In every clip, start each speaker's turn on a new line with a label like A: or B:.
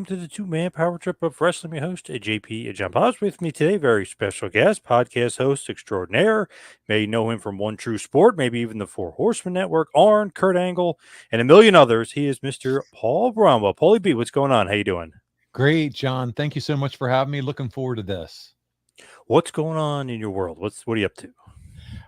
A: welcome to the two-man power trip of wrestling. My host, JP John Poz. With me today, very special guest, podcast host extraordinaire. May know him from One True Sport, maybe even the Four Horsemen Network, Arn, Kurt Angle, and a million others. He is Mr. Paul Bromwell. Pauly B, what's going on? How you doing?
B: Great, John. Thank you so much for having me. Looking forward to this.
A: What's going on in your world? What are you up to?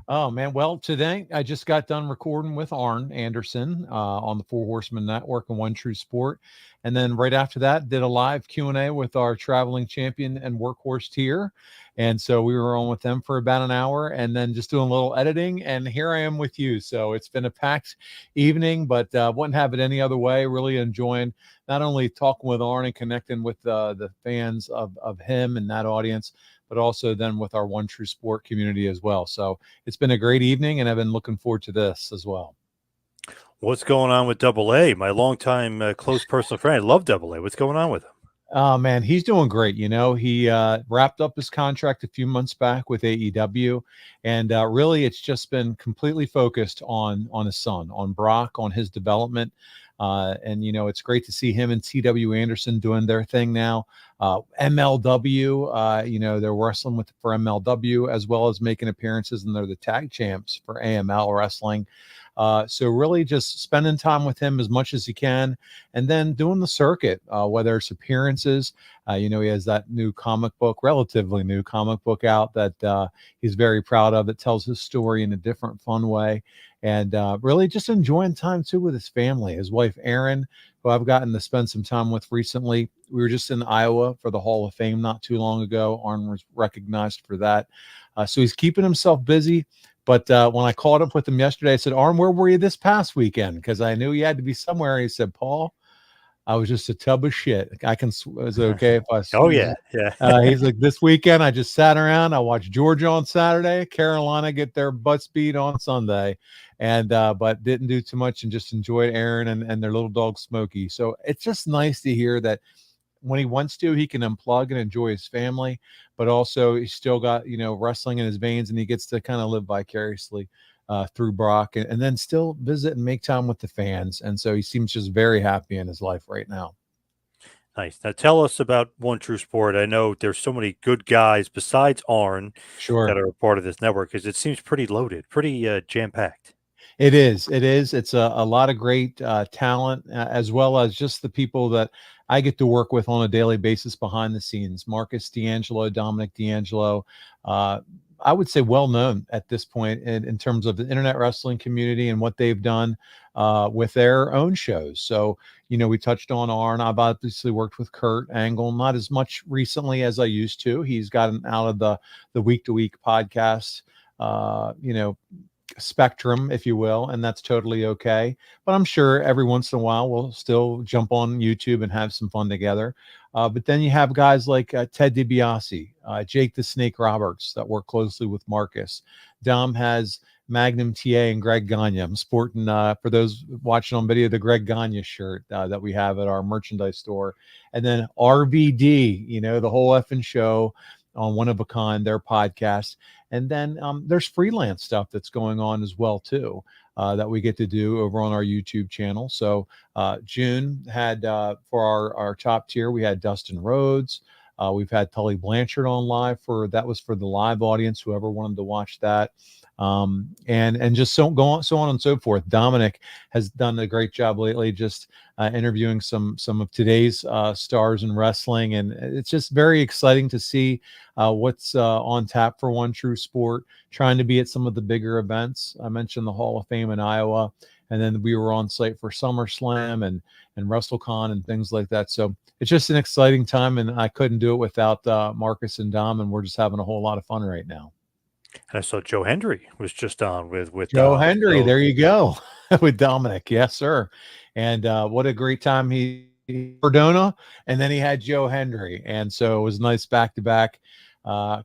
B: Oh, man. Well, today I just got done recording with Arn Anderson on the Four Horsemen Network and One True Sport. And then right after that, did a live Q&A with our traveling champion and workhorse tier. And so we were on with them for about an hour and then just doing a little editing. And here I am with you. So it's been a packed evening, but wouldn't have it any other way. Really enjoying not only talking with Arn and connecting with the fans of him and that audience, but also then with our One True Sport community as well. So it's been a great evening, and I've been looking forward to this as well.
A: What's going on with Double A? My longtime close personal friend. I love Double A. What's going on with him?
B: Oh, man, he's doing great. You know, he wrapped up his contract a few months back with AEW, and really it's just been completely focused on his son, on Brock, on his development. And, you know, it's great to see him and TW Anderson doing their thing now. MLW, you know, they're wrestling for MLW as well as making appearances, and they're the tag champs for AML wrestling. So really just spending time with him as much as you can, and then doing the circuit, whether it's appearances. You know, he has that new comic book, relatively new comic book out that he's very proud of. It tells his story in a different, fun way. And really just enjoying time, too, with his family. His wife, Erin, who I've gotten to spend some time with recently. We were just in Iowa for the Hall of Fame not too long ago. Arn was recognized for that. So he's keeping himself busy. But when I called up with him yesterday, I said, Arn, where were you this past weekend? Because I knew you had to be somewhere. He said, Paul, I was just a tub of shit. Is it okay if I?
A: Oh, yeah.
B: He's like, this weekend, I just sat around. I watched Georgia on Saturday, Carolina get their butts beat on Sunday, and but didn't do too much and just enjoyed Aaron and their little dog Smokey. So it's just nice to hear that when he wants to, he can unplug and enjoy his family, but also he's still got, you know, wrestling in his veins, and he gets to kind of live vicariously through Brock and then still visit and make time with the fans. And so he seems just very happy in his life right now.
A: Nice. Now tell us about One True Sport. I know there's so many good guys besides Arn that are a part of this network, because it seems pretty loaded, pretty jam-packed.
B: It is. It's a lot of great talent, as well as just the people that I get to work with on a daily basis behind the scenes. Marcus D'Angelo, Dominic D'Angelo, I would say well known at this point in terms of the internet wrestling community and what they've done with their own shows. So, you know, we touched on Arn. I've obviously worked with Kurt Angle, not as much recently as I used to. He's gotten out of the week-to-week podcast, you know, spectrum, if you will, and that's totally okay. But I'm sure every once in a while we'll still jump on YouTube and have some fun together. But then you have guys like Ted DiBiase, Jake the Snake Roberts that work closely with Marcus. Dom has Magnum TA and Greg Gagne. I'm sporting, for those watching on video, the Greg Gagne shirt that we have at our merchandise store. And then RVD, you know, the whole effing show on One of a Kind, their podcast. And then there's freelance stuff that's going on as well, too, that we get to do over on our YouTube channel. So June had, for our top tier, we had Dustin Rhodes. We've had Tully Blanchard on live that was for the live audience, whoever wanted to watch that. And just so on and so forth. Dominic has done a great job lately, just interviewing some of today's stars in wrestling, and it's just very exciting to see what's on tap for One True Sport, trying to be at some of the bigger events. I mentioned the Hall of Fame in Iowa, and then we were on site for SummerSlam and WrestleCon and things like that. So it's just an exciting time, and I couldn't do it without Marcus and Dom, and we're just having a whole lot of fun right now.
A: And I saw Joe Hendry was just on with
B: Joe Hendry. There you go. With Dominic. Yes, sir. And what a great time he Cardona, and then he had Joe Hendry. And so it was nice back-to-back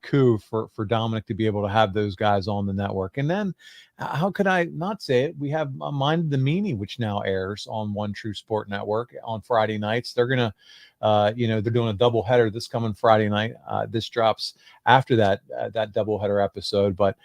B: coup for Dominic to be able to have those guys on the network. And then how could I not say it? We have Mind the Meanie, which now airs on One True Sport Network on Friday nights. They're gonna, they're doing a double header this coming Friday night. This drops after that double header episode, but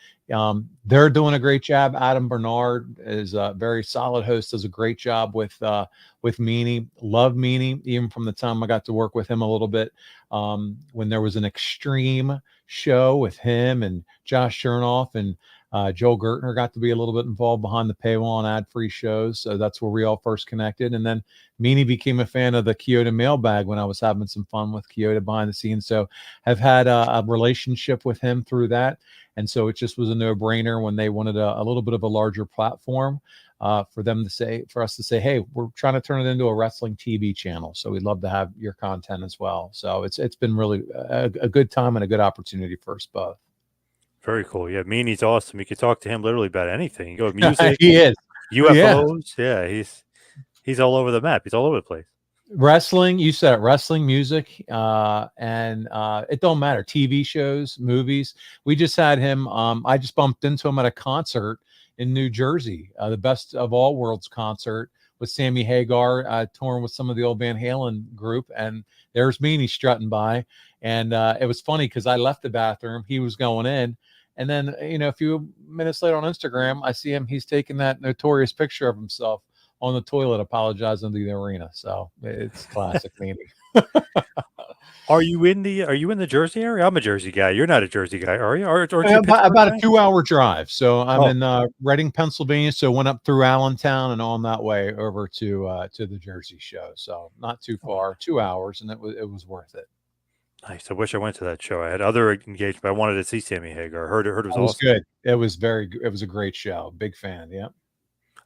B: they're doing a great job. Adam Bernard is a very solid host, does a great job with Meanie. Love Meanie, even from the time I got to work with him a little bit, when there was an Extreme show with him and Josh Chernoff, and Joel Gertner got to be a little bit involved behind the paywall and ad-free shows. So that's where we all first connected. And then Meanie became a fan of the Kyoto mailbag when I was having some fun with Kyoto behind the scenes. So I've had a relationship with him through that. And so it just was a no-brainer when they wanted a little bit of a larger platform for us to say, hey, we're trying to turn it into a wrestling TV channel. So we'd love to have your content as well. So it's been really a good time and a good opportunity for us both.
A: Very cool. Yeah, Meanie's awesome. You could talk to him literally about anything. You go music,
B: He is.
A: UFOs. Yeah, he's all over the map. He's all over the place.
B: Wrestling, you said it, wrestling, music, and it don't matter. TV shows, movies. We just had him. I just bumped into him at a concert in New Jersey, the Best of All Worlds concert with Sammy Hagar, touring with some of the old Van Halen group. And there's Meanie strutting by. And it was funny because I left the bathroom. He was going in. And then, a few minutes later on Instagram, I see him. He's taking that notorious picture of himself on the toilet, apologizing to the arena. So it's classic Meanie.
A: Are you in the Jersey area? I'm a Jersey guy. You're not a Jersey guy, are you? Or
B: about a 2-hour drive. So I'm in Reading, Pennsylvania. So went up through Allentown and on that way over to the Jersey show. So not too far, 2 hours, and it was worth it.
A: Nice. I wish I went to that show. I had other engagement, but I wanted to see Sammy Hagar. I heard it was awesome.
B: Good. It was a great show. Big fan. Yeah.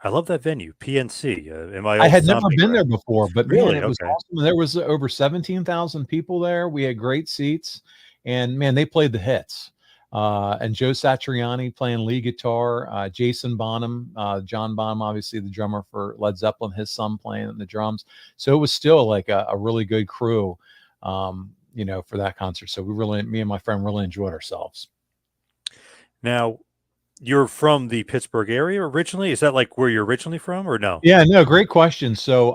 A: I love that venue, PNC.
B: I had never been there before, but
A: really,
B: man, it was awesome. There was over 17,000 people there. We had great seats, and man, they played the hits. And Joe Satriani playing lead guitar, Jason Bonham, John Bonham, obviously the drummer for Led Zeppelin, his son playing the drums. So it was still like a really good crew, for that concert. So me and my friend really enjoyed ourselves.
A: Now, you're from the Pittsburgh area originally? Is that like where you're originally from, or no?
B: Yeah, no, great question. So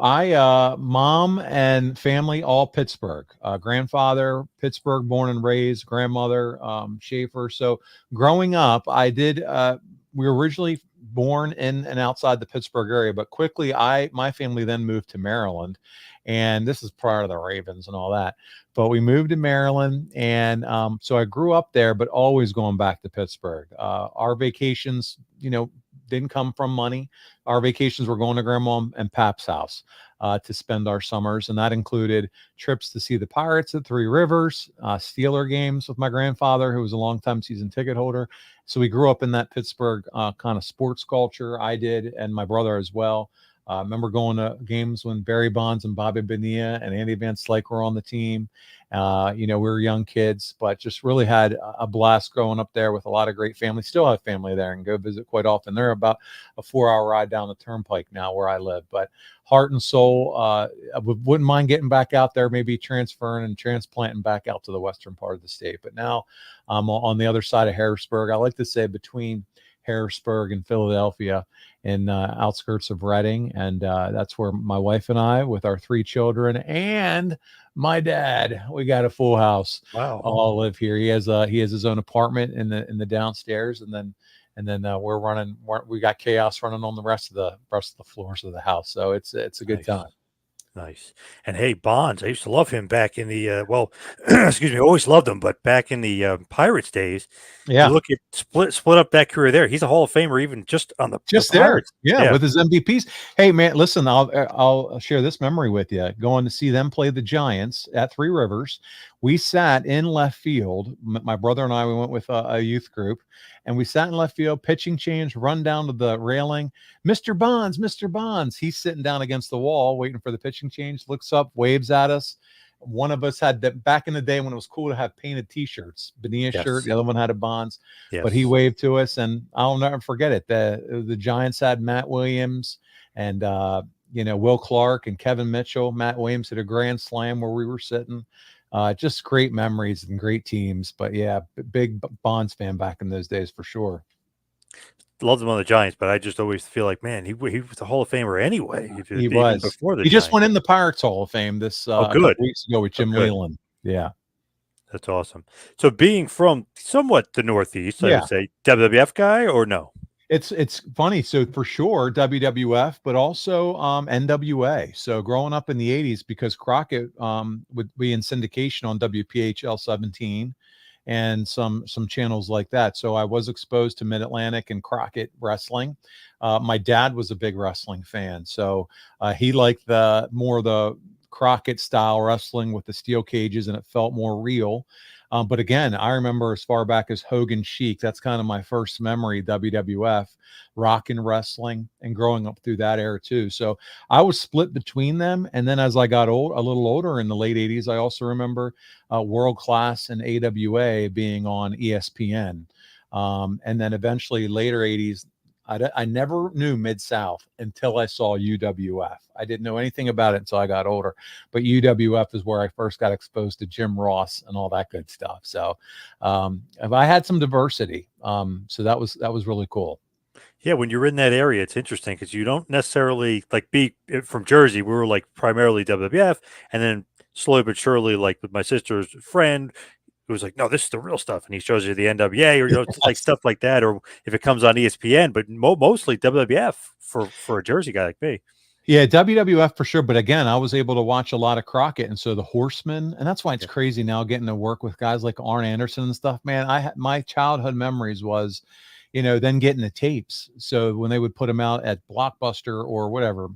B: mom and family, all Pittsburgh. Grandfather, Pittsburgh, born and raised. Grandmother, Schaefer. So growing up, we were originally born in and outside the Pittsburgh area, but quickly my family then moved to Maryland. And this is prior to the Ravens and all that. But we moved to Maryland, and so I grew up there, but always going back to Pittsburgh. Our vacations, didn't come from money. Our vacations were going to Grandma and Pap's house to spend our summers, and that included trips to see the Pirates at Three Rivers, Steeler games with my grandfather, who was a longtime season ticket holder. So we grew up in that Pittsburgh kind of sports culture. I did, and my brother as well. I remember going to games when Barry Bonds and Bobby Bonilla and Andy Van Slyke were on the team. We were young kids, but just really had a blast growing up there with a lot of great family. Still have family there and go visit quite often. They're about a 4-hour ride down the turnpike now where I live. But heart and soul, I wouldn't mind getting back out there, maybe transferring and transplanting back out to the western part of the state. But now I'm on the other side of Harrisburg. I like to say between Harrisburg and Philadelphia, in outskirts of Reading, and that's where my wife and I, with our 3 children and my dad, we got a full house.
A: Wow!
B: All live here. He has his own apartment in the downstairs, and then we got chaos running on the rest of the floors of the house. So it's a good time.
A: Nice. And hey, Bonds, I used to love him back in the excuse me, I always loved him, but back in the Pirates days,
B: yeah.
A: You look at split up that career there. He's a Hall of Famer, even just on the
B: Pirates. Yeah, with his MVPs. Hey man, listen, I'll share this memory with you. Going to see them play the Giants at Three Rivers. We sat in left field. My brother and I, we went with a youth group, and we sat in left field, pitching change, run down to the railing. Mr. Bonds. He's sitting down against the wall waiting for the pitching change, looks up, waves at us. One of us had that back in the day when it was cool to have painted T-shirts, Bonilla shirt. The other one had a Bonds, but he waved to us, and I'll never forget it. The Giants had Matt Williams and Will Clark and Kevin Mitchell. Matt Williams hit a grand slam where we were sitting. Just great memories and great teams. But yeah, big Bonds fan back in those days for sure.
A: loved him on the Giants, but I just always feel like, man, he was a Hall of Famer anyway,
B: He
A: even
B: was.
A: before the
B: He just
A: Giants.
B: went in the Pirates Hall of Fame this
A: Oh,
B: a couple
A: good.
B: weeks ago with
A: Oh,
B: Jim
A: good.
B: Leland. Yeah.
A: That's awesome. So being from somewhat the Northeast, I would
B: Yeah.
A: say WWF guy or no?
B: It's funny. So for sure WWF, but also NWA. So growing up in the 80s, because Crockett would be in syndication on WPHL 17 and some channels like that. So I was exposed to Mid-Atlantic and Crockett wrestling. My dad was a big wrestling fan, so he liked the Crockett style wrestling with the steel cages, and it felt more real. But again, I remember as far back as Hogan Chic. That's kind of my first memory, WWF, rock and wrestling, and growing up through that era too. So I was split between them. And then as I got a little older in the late 80s, I also remember World Class and AWA being on ESPN. And then eventually later 80s, I never knew Mid-South until I saw UWF. I didn't know anything about it until I got older. But UWF is where I first got exposed to Jim Ross and all that good stuff. So I had some diversity. So that was really cool.
A: Yeah, when you're in that area, it's interesting because you don't necessarily like be from Jersey. We were like primarily WWF, and then slowly but surely, like with my sister's friend, who was like, "No, this is the real stuff," and he shows you the NWA or like
B: Yes.
A: stuff like that, or if it comes on ESPN, but mostly WWF for a Jersey guy like me.
B: Yeah, WWF for sure. But again, I was able to watch a lot of Crockett, and so the Horsemen, and that's why it's
A: Yeah,
B: crazy now getting to work with guys like Arn Anderson and stuff. Man, my childhood memories was, then getting the tapes. So when they would put them out at Blockbuster or whatever,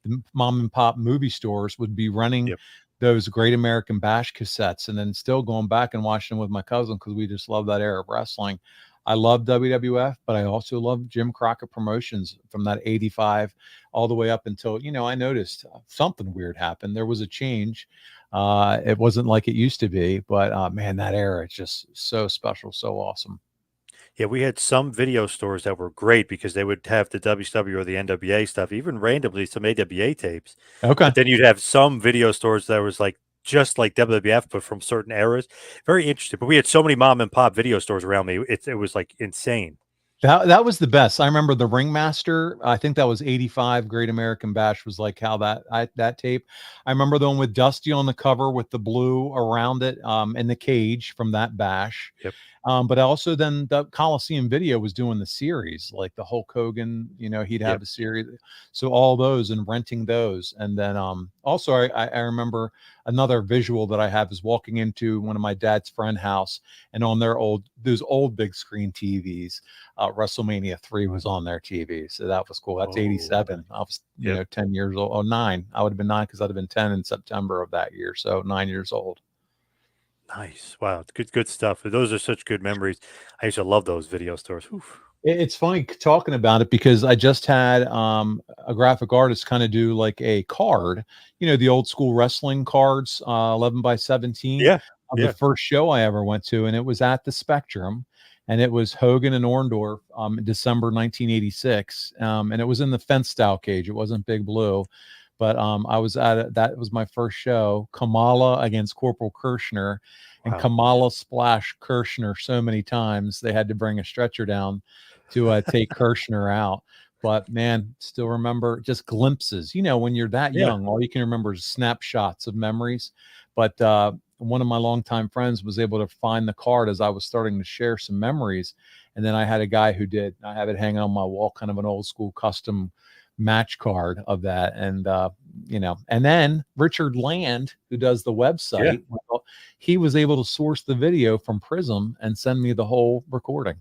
B: the mom and pop movie stores would be running
A: yep.
B: those Great American Bash cassettes, and then still going back and watching them with my cousin because we just love that era of wrestling. I love WWF, but I also love Jim Crockett Promotions from that 85 all the way up until, I noticed something weird happened. There was a change. It wasn't like it used to be, but man, that era, it's just so special, so awesome.
A: Yeah, we had some video stores that were great because they would have the WCW or the NWA stuff, even randomly some AWA tapes.
B: Okay.
A: But then you'd have some video stores that was like just like WWF, but from certain eras. Very interesting. But we had so many mom and pop video stores around me. It was like insane.
B: That was the best. I remember the Ringmaster. I think that was 85. Great American Bash was like how that tape. I remember the one with Dusty on the cover with the blue around it, and the cage from that bash.
A: Yep.
B: But also then the Coliseum Video was doing the series, like the Hulk Hogan, he'd have
A: Yep.
B: a series. So all those and renting those. And then also I remember another visual that I have is walking into one of my dad's friend house, and on those old big screen TVs, WrestleMania 3 was on their TV. So that was cool. That's
A: Oh,
B: 87. I was,
A: yep.
B: 10 years old. Oh, 9. I would have been 9 because I'd have been 10 in September of that year. So 9 years old.
A: Nice. Wow. It's good stuff. Those are such good memories. I used to love those video stores. Whew.
B: It's funny talking about it because I just had a graphic artist kind of do like a card, the old school wrestling cards, 11 by 17
A: Yeah.
B: of the
A: Yeah.
B: first show I ever went to. And it was at the Spectrum, and it was Hogan and Orndorff, December 1986. And it was in the fence style cage. It wasn't Big Blue, but I was at it. That was my first show, Kamala against Corporal Kirshner. And
A: Wow.
B: Kamala splashed Kirshner so many times they had to bring a stretcher down to take Kirshner out. But man, still remember just glimpses. When you're that
A: Yeah.
B: young, all you can remember is snapshots of memories. But one of my longtime friends was able to find the card as I was starting to share some memories. And then I had a guy who did. I have it hanging on my wall, kind of an old school custom match card of that. And and then Richard Land, who does the
A: Yeah.
B: website, well, he was able to source the video from Prism and send me the whole recording.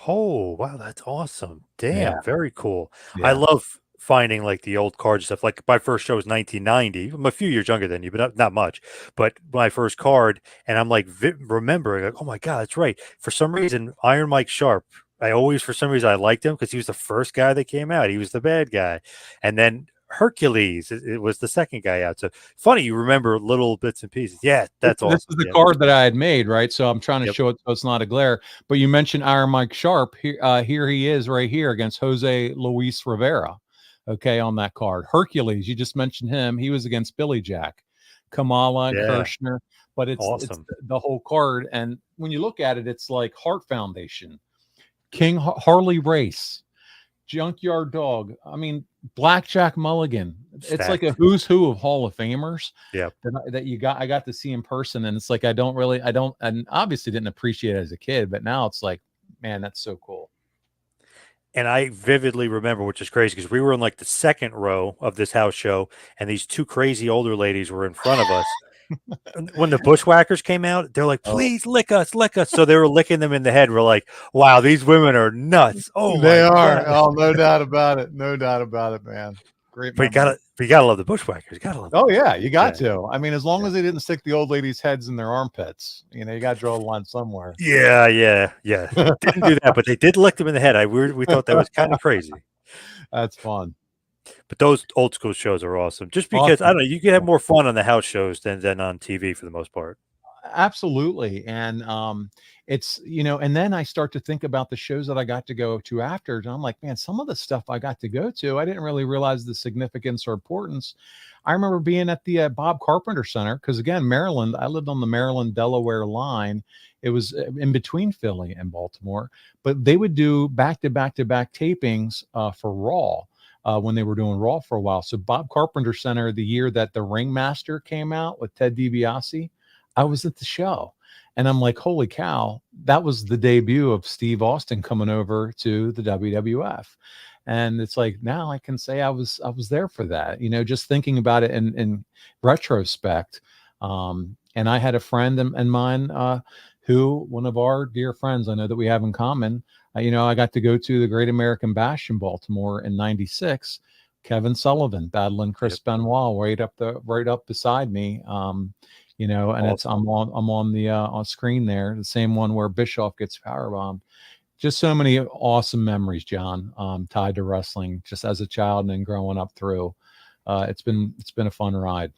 A: Oh, wow, that's awesome.
B: Yeah,
A: Damn, very cool. I
B: yeah.
A: love finding like the old card stuff. Like my first show was 1990. I'm a few years younger than you, but not much. But my first card, and I'm like remembering, like, oh my God, that's right. For some reason, Iron Mike Sharp, I always, for some reason, I liked him because he was the first guy that came out. He was the bad guy. And then Hercules, it was the second guy out. So funny, you remember little bits and pieces. Yeah, that's
B: This
A: awesome.
B: is the
A: Yeah.
B: card that I had made, right? So I'm trying to
A: Yep.
B: show it so it's not a glare. But you mentioned Iron Mike Sharp. Here he is right here against Jose Luis Rivera. Okay, on that card. Hercules, you just mentioned him. He was against Billy Jack, Kamala and
A: Yeah.
B: Kirshner. But it's
A: Awesome.
B: the whole card. And when you look at it, it's like Heart Foundation. Harley Race, Junkyard Dog. I mean, Blackjack Mulligan. It's like a
A: Stacked.
B: who's who of Hall of Famers
A: Yeah.
B: that I got to see in person, and it's like I don't, and obviously didn't appreciate it as a kid, but now it's like, man, that's so cool.
A: And I vividly remember, which is crazy, because we were in like the second row of this house show, and these two crazy older ladies were in front of us. And when the Bushwhackers came out, they're like,
B: Oh,
A: "Please lick us, lick us." So they were licking them in the head. We're like, "Wow, these women are nuts!" Oh
B: they
A: my
B: are.
A: god!
B: Oh, no doubt about it. No doubt about it, man. Great
A: But
B: memory.
A: you gotta love the Bushwhackers. You gotta love the
B: Oh
A: Bushwhackers.
B: yeah, you got
A: Yeah,
B: to. I mean, as long
A: yeah,
B: as they didn't stick the old ladies' heads in their armpits, you got to draw the line somewhere.
A: yeah, yeah, yeah. Didn't do that, but they did lick them in the head. We thought that was kind of crazy.
B: That's fun.
A: But those old school shows are awesome. Just because I
B: Awesome.
A: don't know, you can have more fun on the house shows than on TV for the most part.
B: Absolutely. And it's, and then I start to think about the shows that I got to go to after, and I'm like, man, some of the stuff I got to go to, I didn't really realize the significance or importance. I remember being at the Bob Carpenter Center, because again, Maryland, I lived on the Maryland Delaware line. It was in between Philly and Baltimore, but they would do back to back to back tapings for Raw. When they were doing Raw for a while. So Bob Carpenter Center, the year that The Ringmaster came out with Ted DiBiase, I was at the show, and I'm like, holy cow, that was the debut of Steve Austin coming over to the WWF. And it's like, now I can say I was there for that, just thinking about it in retrospect. And I had a friend and mine, who, one of our dear friends I know that we have in common, I got to go to the Great American Bash in Baltimore in '96. Kevin Sullivan battling Chris
A: Yep.
B: Benoit right up beside me. And it's
A: Awesome.
B: I'm on the on screen there, the same one where Bischoff gets powerbombed. Just so many awesome memories, John, tied to wrestling, just as a child and then growing up through. It's been a fun ride.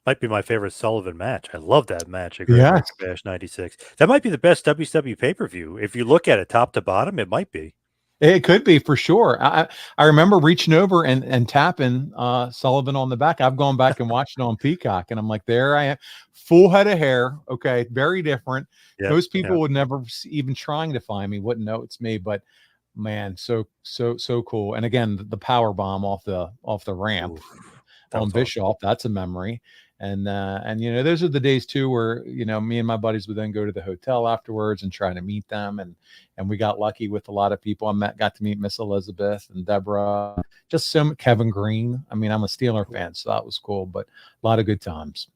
A: Might be my favorite Sullivan match. I love that match at Great
B: Yes.
A: American Bash '96. That might be the best WCW pay-per-view. If you look at it top to bottom, it might be.
B: It could be for sure. I remember reaching over and tapping Sullivan on the back. I've gone back and watched it on Peacock, and I'm like, there I am, full head of hair. Okay, very different.
A: Yeah,
B: Most
A: yeah.
B: people would never even trying to find me wouldn't know it's me, but man, so cool. And again, the power bomb off the ramp
A: Oof, that
B: on
A: was awesome.
B: Bischoff, that's a memory. And those are the days too where me and my buddies would then go to the hotel afterwards and try to meet them, and we got lucky with a lot of people. Got to meet Miss Elizabeth and Deborah, just Kevin Green. I mean, I'm a Steeler fan, so that was cool, but a lot of good times.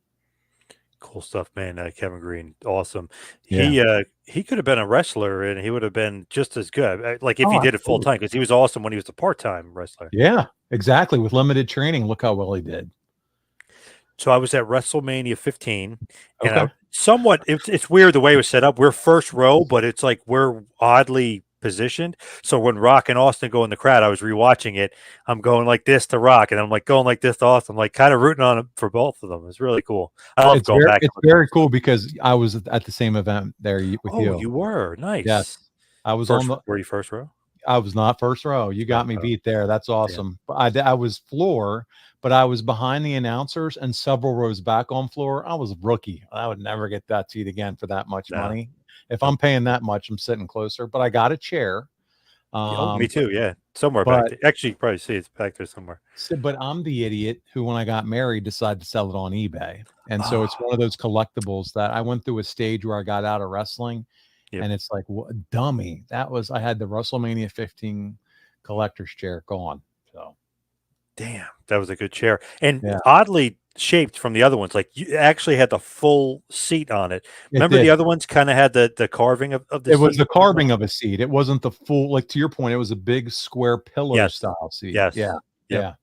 A: Cool stuff, man. Kevin Green, awesome.
B: Yeah.
A: He could have been a wrestler, and he would have been just as good. Like if
B: Oh,
A: he did it full
B: absolutely.
A: time, because he was awesome when he was a part-time wrestler.
B: Yeah, exactly. With limited training, look how well he did.
A: So I was at WrestleMania 15, and
B: Okay.
A: it's weird the way it was set up. We're first row, but it's like we're oddly positioned. So when Rock and Austin go in the crowd, I was rewatching it. I'm going like this to Rock, and I'm like going like this to Austin. I'm like kind of rooting on him for both of them. It's really cool. I love going back and
B: It's
A: looking.
B: very cool because I was at the same event there with
A: Oh,
B: you.
A: you were
B: Yes,
A: nice.
B: I was on
A: First,
B: the
A: were you first row?
B: I was not first row. You got me beat there. That's
A: Damn.
B: awesome. I was floor, but I was behind the announcers and several rows back on floor. I was a rookie. I would never get that seat again for that much
A: No,
B: money. If I'm
A: nope.
B: paying that much, I'm sitting closer. But I got a chair.
A: Yeah, oh, me
B: But
A: too. Yeah, somewhere back
B: but
A: there. Actually, you can probably see it's back there somewhere.
B: but I'm the idiot who, when I got married, decided to sell it on eBay. And so it's
A: Oh,
B: one of those collectibles that I went through a stage where I got out of wrestling,
A: yep.
B: and it's like, what dummy. I had the WrestleMania 15 collector's chair gone. So
A: Damn, that was a good chair, and
B: yeah,
A: oddly shaped from the other ones. Like you actually had the full seat on it.
B: it
A: Remember the
B: did.
A: other ones kind of had the carving of the
B: It was
A: seat
B: the
A: on the bottom?
B: carving of a seat. It wasn't the full, like to your point, it was a big square pillow
A: Yes,
B: style seat. Yeah.
A: yes, yep.
B: Yeah.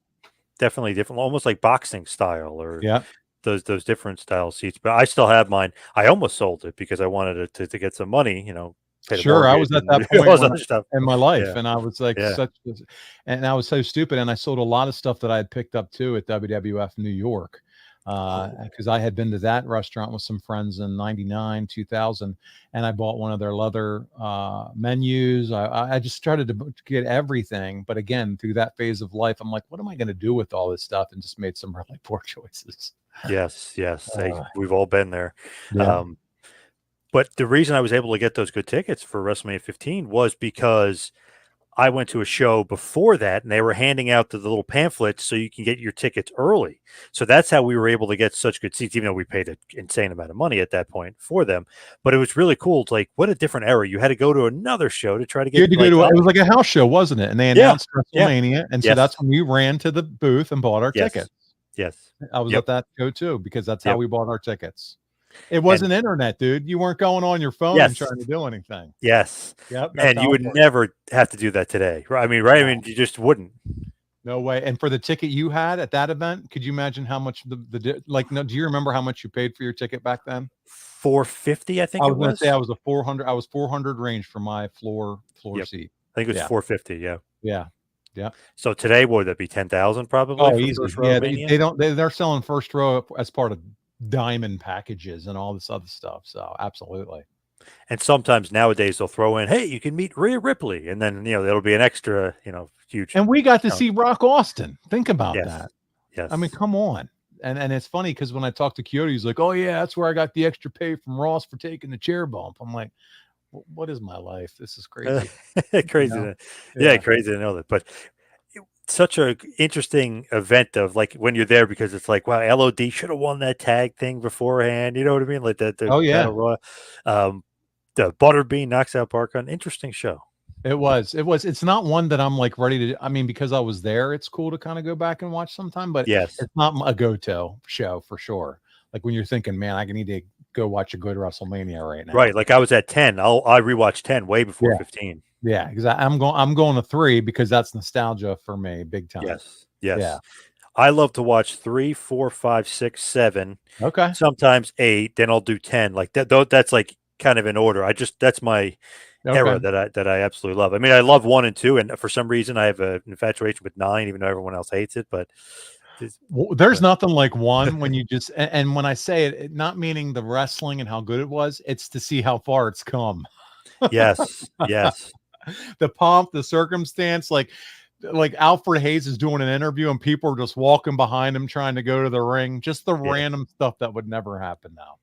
A: Definitely different, almost like boxing style or
B: Yeah.
A: those different style seats. But I still have mine. I almost sold it because I wanted it to get some money. Pay the
B: Sure. I
A: mortgage
B: was at
A: and
B: that
A: all
B: point
A: this other stuff.
B: in my life,
A: Yeah,
B: and I was like
A: yeah.
B: and I was so stupid, and I sold a lot of stuff that I had picked up too at WWF New York.
A: Oh,
B: Because I had been to that restaurant with some friends in '99, 2000, and I bought one of their leather menus. I just started to get everything, but again, through that phase of life, I'm like, what am I going to do with all this stuff? And just made some really poor choices.
A: yes, yes. Hey,
B: Uh,
A: we've all been there.
B: yeah.
A: Um, But the reason I was able to get those good tickets for WrestleMania 15 was because I went to a show before that, and they were handing out the little pamphlets so you can get your tickets early. So that's how we were able to get such good seats, even though we paid an insane amount of money at that point for them. But it was really cool. It's like, what a different era. You had to go to another show to try to
B: You
A: get
B: had to go
A: like,
B: to it was like a house show, wasn't it? And they
A: yeah,
B: announced
A: yeah,
B: WrestleMania, and so
A: yes,
B: that's when we ran to the booth and bought our ticket.
A: yes, yes,
B: I was
A: yep,
B: at that show too because that's how
A: yep,
B: we bought our tickets. It
A: and
B: wasn't internet, dude. You weren't going on your phone and
A: yes,
B: trying to do anything.
A: yes,
B: Yep, that's
A: and you
B: how it
A: would
B: worked.
A: never have to do that today, right? I mean, right? I
B: No,
A: mean, you just wouldn't.
B: no way. And for the ticket you had at that event, could you imagine how much like? No, do you remember how much you paid for your ticket back then?
A: 450, I think
B: I
A: it
B: was going to say
A: was.
B: I was a 400. I was 400 range for my floor
A: Yep,
B: seat.
A: I think it was
B: Yeah,
A: 450. Yeah.
B: yeah, yeah.
A: So today, what would that be? 10,000 probably
B: Oh,
A: for
B: easy.
A: first row
B: Yeah,
A: mania.
B: they don't they're selling first row as part of diamond packages and all this other stuff. So absolutely.
A: And sometimes nowadays they'll throw in, "Hey, you can meet Rhea Ripley," and then it'll be an extra, huge.
B: And we got to
A: chunk.
B: see Rock Austin. Think about
A: Yes,
B: that. I mean,
A: yes.
B: come on. And it's funny because when I talked to Kyoto, he's like, "Oh yeah, that's where I got the extra pay from Ross for taking the chair bump." I'm like, What is my life? This is crazy." You
A: Crazy,
B: know?
A: yeah,
B: Yeah.
A: crazy to know that. But such a interesting event of like when you're there because it's like, wow, LOD should have won that tag thing beforehand. You know what I mean? Like the
B: Oh yeah.
A: Battle Royal, the Butterbean knocks out Parker. An interesting show.
B: It was. It was. It's not one that I'm like ready to. I mean, because I was there, it's cool to kind of go back and watch sometime, but
A: Yes,
B: it's not a go-to show for sure. Like when you're thinking, man, I need to go watch a good WrestleMania right now.
A: right. Like I was at 10. I rewatched 10 way before
B: Yeah.
A: 15.
B: Yeah. Exactly. I'm going to 3 because that's nostalgia for me, big time.
A: Yes,
B: Yeah.
A: yes. I love to watch 3, 4, 5, 6, 7,
B: Okay.
A: sometimes 8. Then I'll do 10. Like that. Though that's like kind of in order. That's my
B: Okay.
A: era that I absolutely love. I mean, I love 1 and 2, and for some reason I have an infatuation with 9, even though everyone else hates it. But
B: There's
A: but
B: nothing like one when you just and when I say it, not meaning the wrestling and how good it was, it's to see how far it's come.
A: yes, yes,
B: The pomp, the circumstance, like Alfred Hayes is doing an interview and people are just walking behind him trying to go to the ring. Just the
A: yeah,
B: random stuff that would never happen now.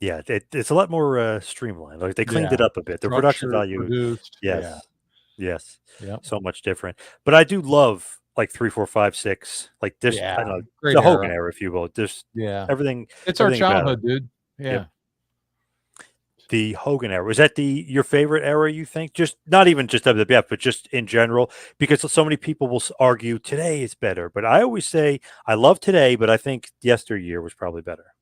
A: yeah. It's a lot more streamlined. Like they cleaned
B: Yeah.
A: it up a bit. The production
B: Structured,
A: value,
B: produced. Yeah.
A: yes, yes,
B: Yep.
A: so much different. But I do love like 3, 4, 5, 6. Like this,
B: Yeah.
A: I don't know,
B: Great
A: the Hogan
B: era.
A: era, if you will. Just
B: Yeah.
A: everything,
B: It's our
A: everything about it.
B: childhood, dude.
A: Yep.
B: Yeah.
A: The Hogan era. Was that your favorite era, you think? Just not even just WWF, but just in general, because so many people will argue today is better. But I always say I love today, but I think yesteryear was probably better.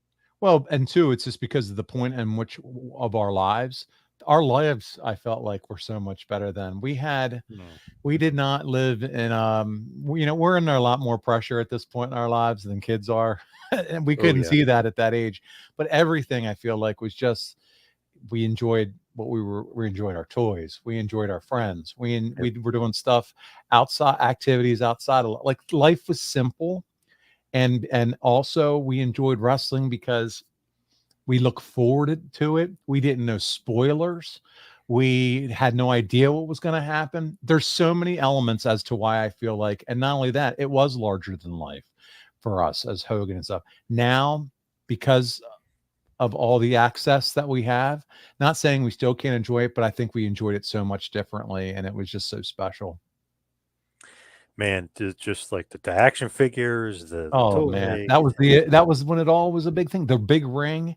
B: Well, and two, it's just because of the point in which of our lives, I felt like were so much better than
A: Hmm.
B: we did not live in we're under a lot more pressure at this point in our lives than kids are. And we
A: Oh
B: couldn't
A: yeah,
B: see that at that age. But everything I feel like was just we enjoyed what we enjoyed our toys, we enjoyed our friends,
A: yep.
B: we were doing stuff outside activities outside of like life was simple. And also we enjoyed wrestling because we look forward to it. We didn't know spoilers. We had no idea what was going to happen. There's so many elements as to why I feel like, and not only that, it was larger than life for us as Hogan and stuff. Now, because of all the access that we have, not saying we still can't enjoy it, but I think we enjoyed it so much differently, and it was just so special.
A: Man, just like the action figures, the
B: Oh man,
A: toys.
B: that was when it all was a big thing. The big ring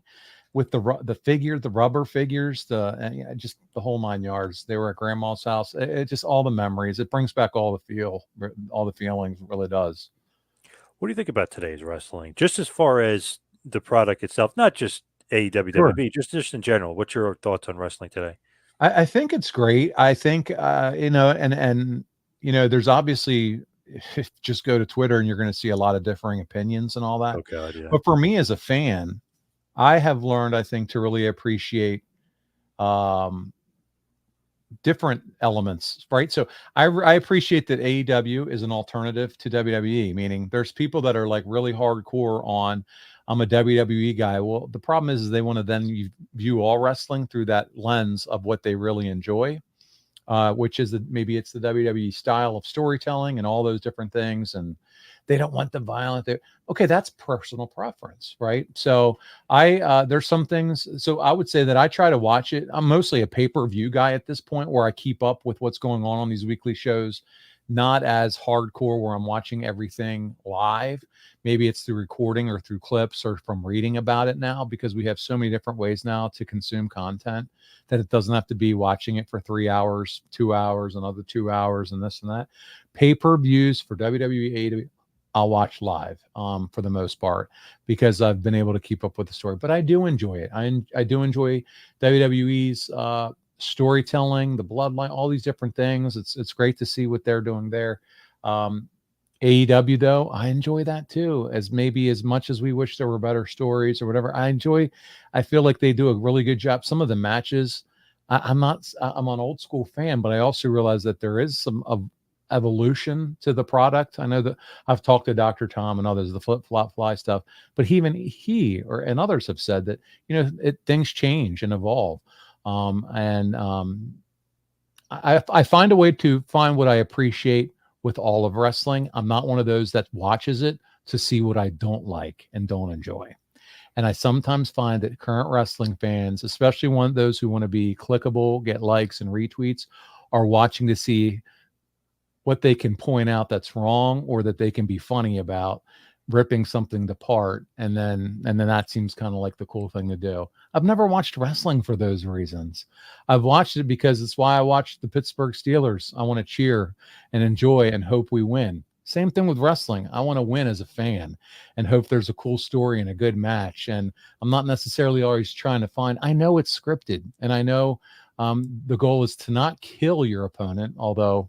B: with the figure, the rubber figures, yeah, just the whole 9 yards. They were at grandma's house. It just all the memories. It brings back all the feelings. It really does.
A: What do you think about today's wrestling? Just as far as the product itself, not just AEW,
B: Sure.
A: WWE, just in general. What's your thoughts on wrestling today?
B: I think it's great. I think and there's obviously just go to Twitter and you're going to see a lot of differing opinions and all that.
A: Oh God, yeah.
B: But for me as a fan, I have learned, I think, to really appreciate um different elements, right? So I appreciate that AEW is an alternative to WWE, meaning there's people that are like really hardcore on I'm a WWE guy. Well, the problem is they want to then view all wrestling through that lens of what they really enjoy, which is maybe it's the WWE style of storytelling and all those different things. And they don't want the violent. Okay, that's personal preference, right? So there's some things. So I would say that I try to watch it. I'm mostly a pay-per-view guy at this point, where I keep up with what's going on these weekly shows, not as hardcore where I'm watching everything live. Maybe it's through recording or through clips or from reading about it now, because we have so many different ways now to consume content that it doesn't have to be watching it for 3 hours, 2 hours, another 2 hours, and this and that. Pay-per-views for WWE, I'll watch live for the most part, because I've been able to keep up with the story. But I do enjoy it. I do enjoy WWE's storytelling, the bloodline, all these different things. It's great to see what they're doing there. AEW, though, I enjoy that too, as much as we wish there were better stories or whatever. I feel like they do a really good job. Some of the matches, I'm an old school fan, but I also realize that there is some evolution to the product. I know that I've talked to Dr. Tom and others, the flip flop fly stuff, but even and others have said that, things change and evolve. I find a way to find what I appreciate with all of wrestling. I'm not one of those that watches it to see what I don't like and don't enjoy. And I sometimes find that current wrestling fans, especially those who want to be clickable, get likes and retweets, are watching to see what they can point out that's wrong, or that they can be funny about, ripping something apart. And then that seems kind of like the cool thing to do. I've never watched wrestling for those reasons. I've watched it because it's why I watch the Pittsburgh Steelers. I want to cheer and enjoy and hope we win. Same thing with wrestling. I want to win as a fan and hope there's a cool story and a good match. And I'm not necessarily always trying to I know it's scripted, and I know the goal is to not kill your opponent, although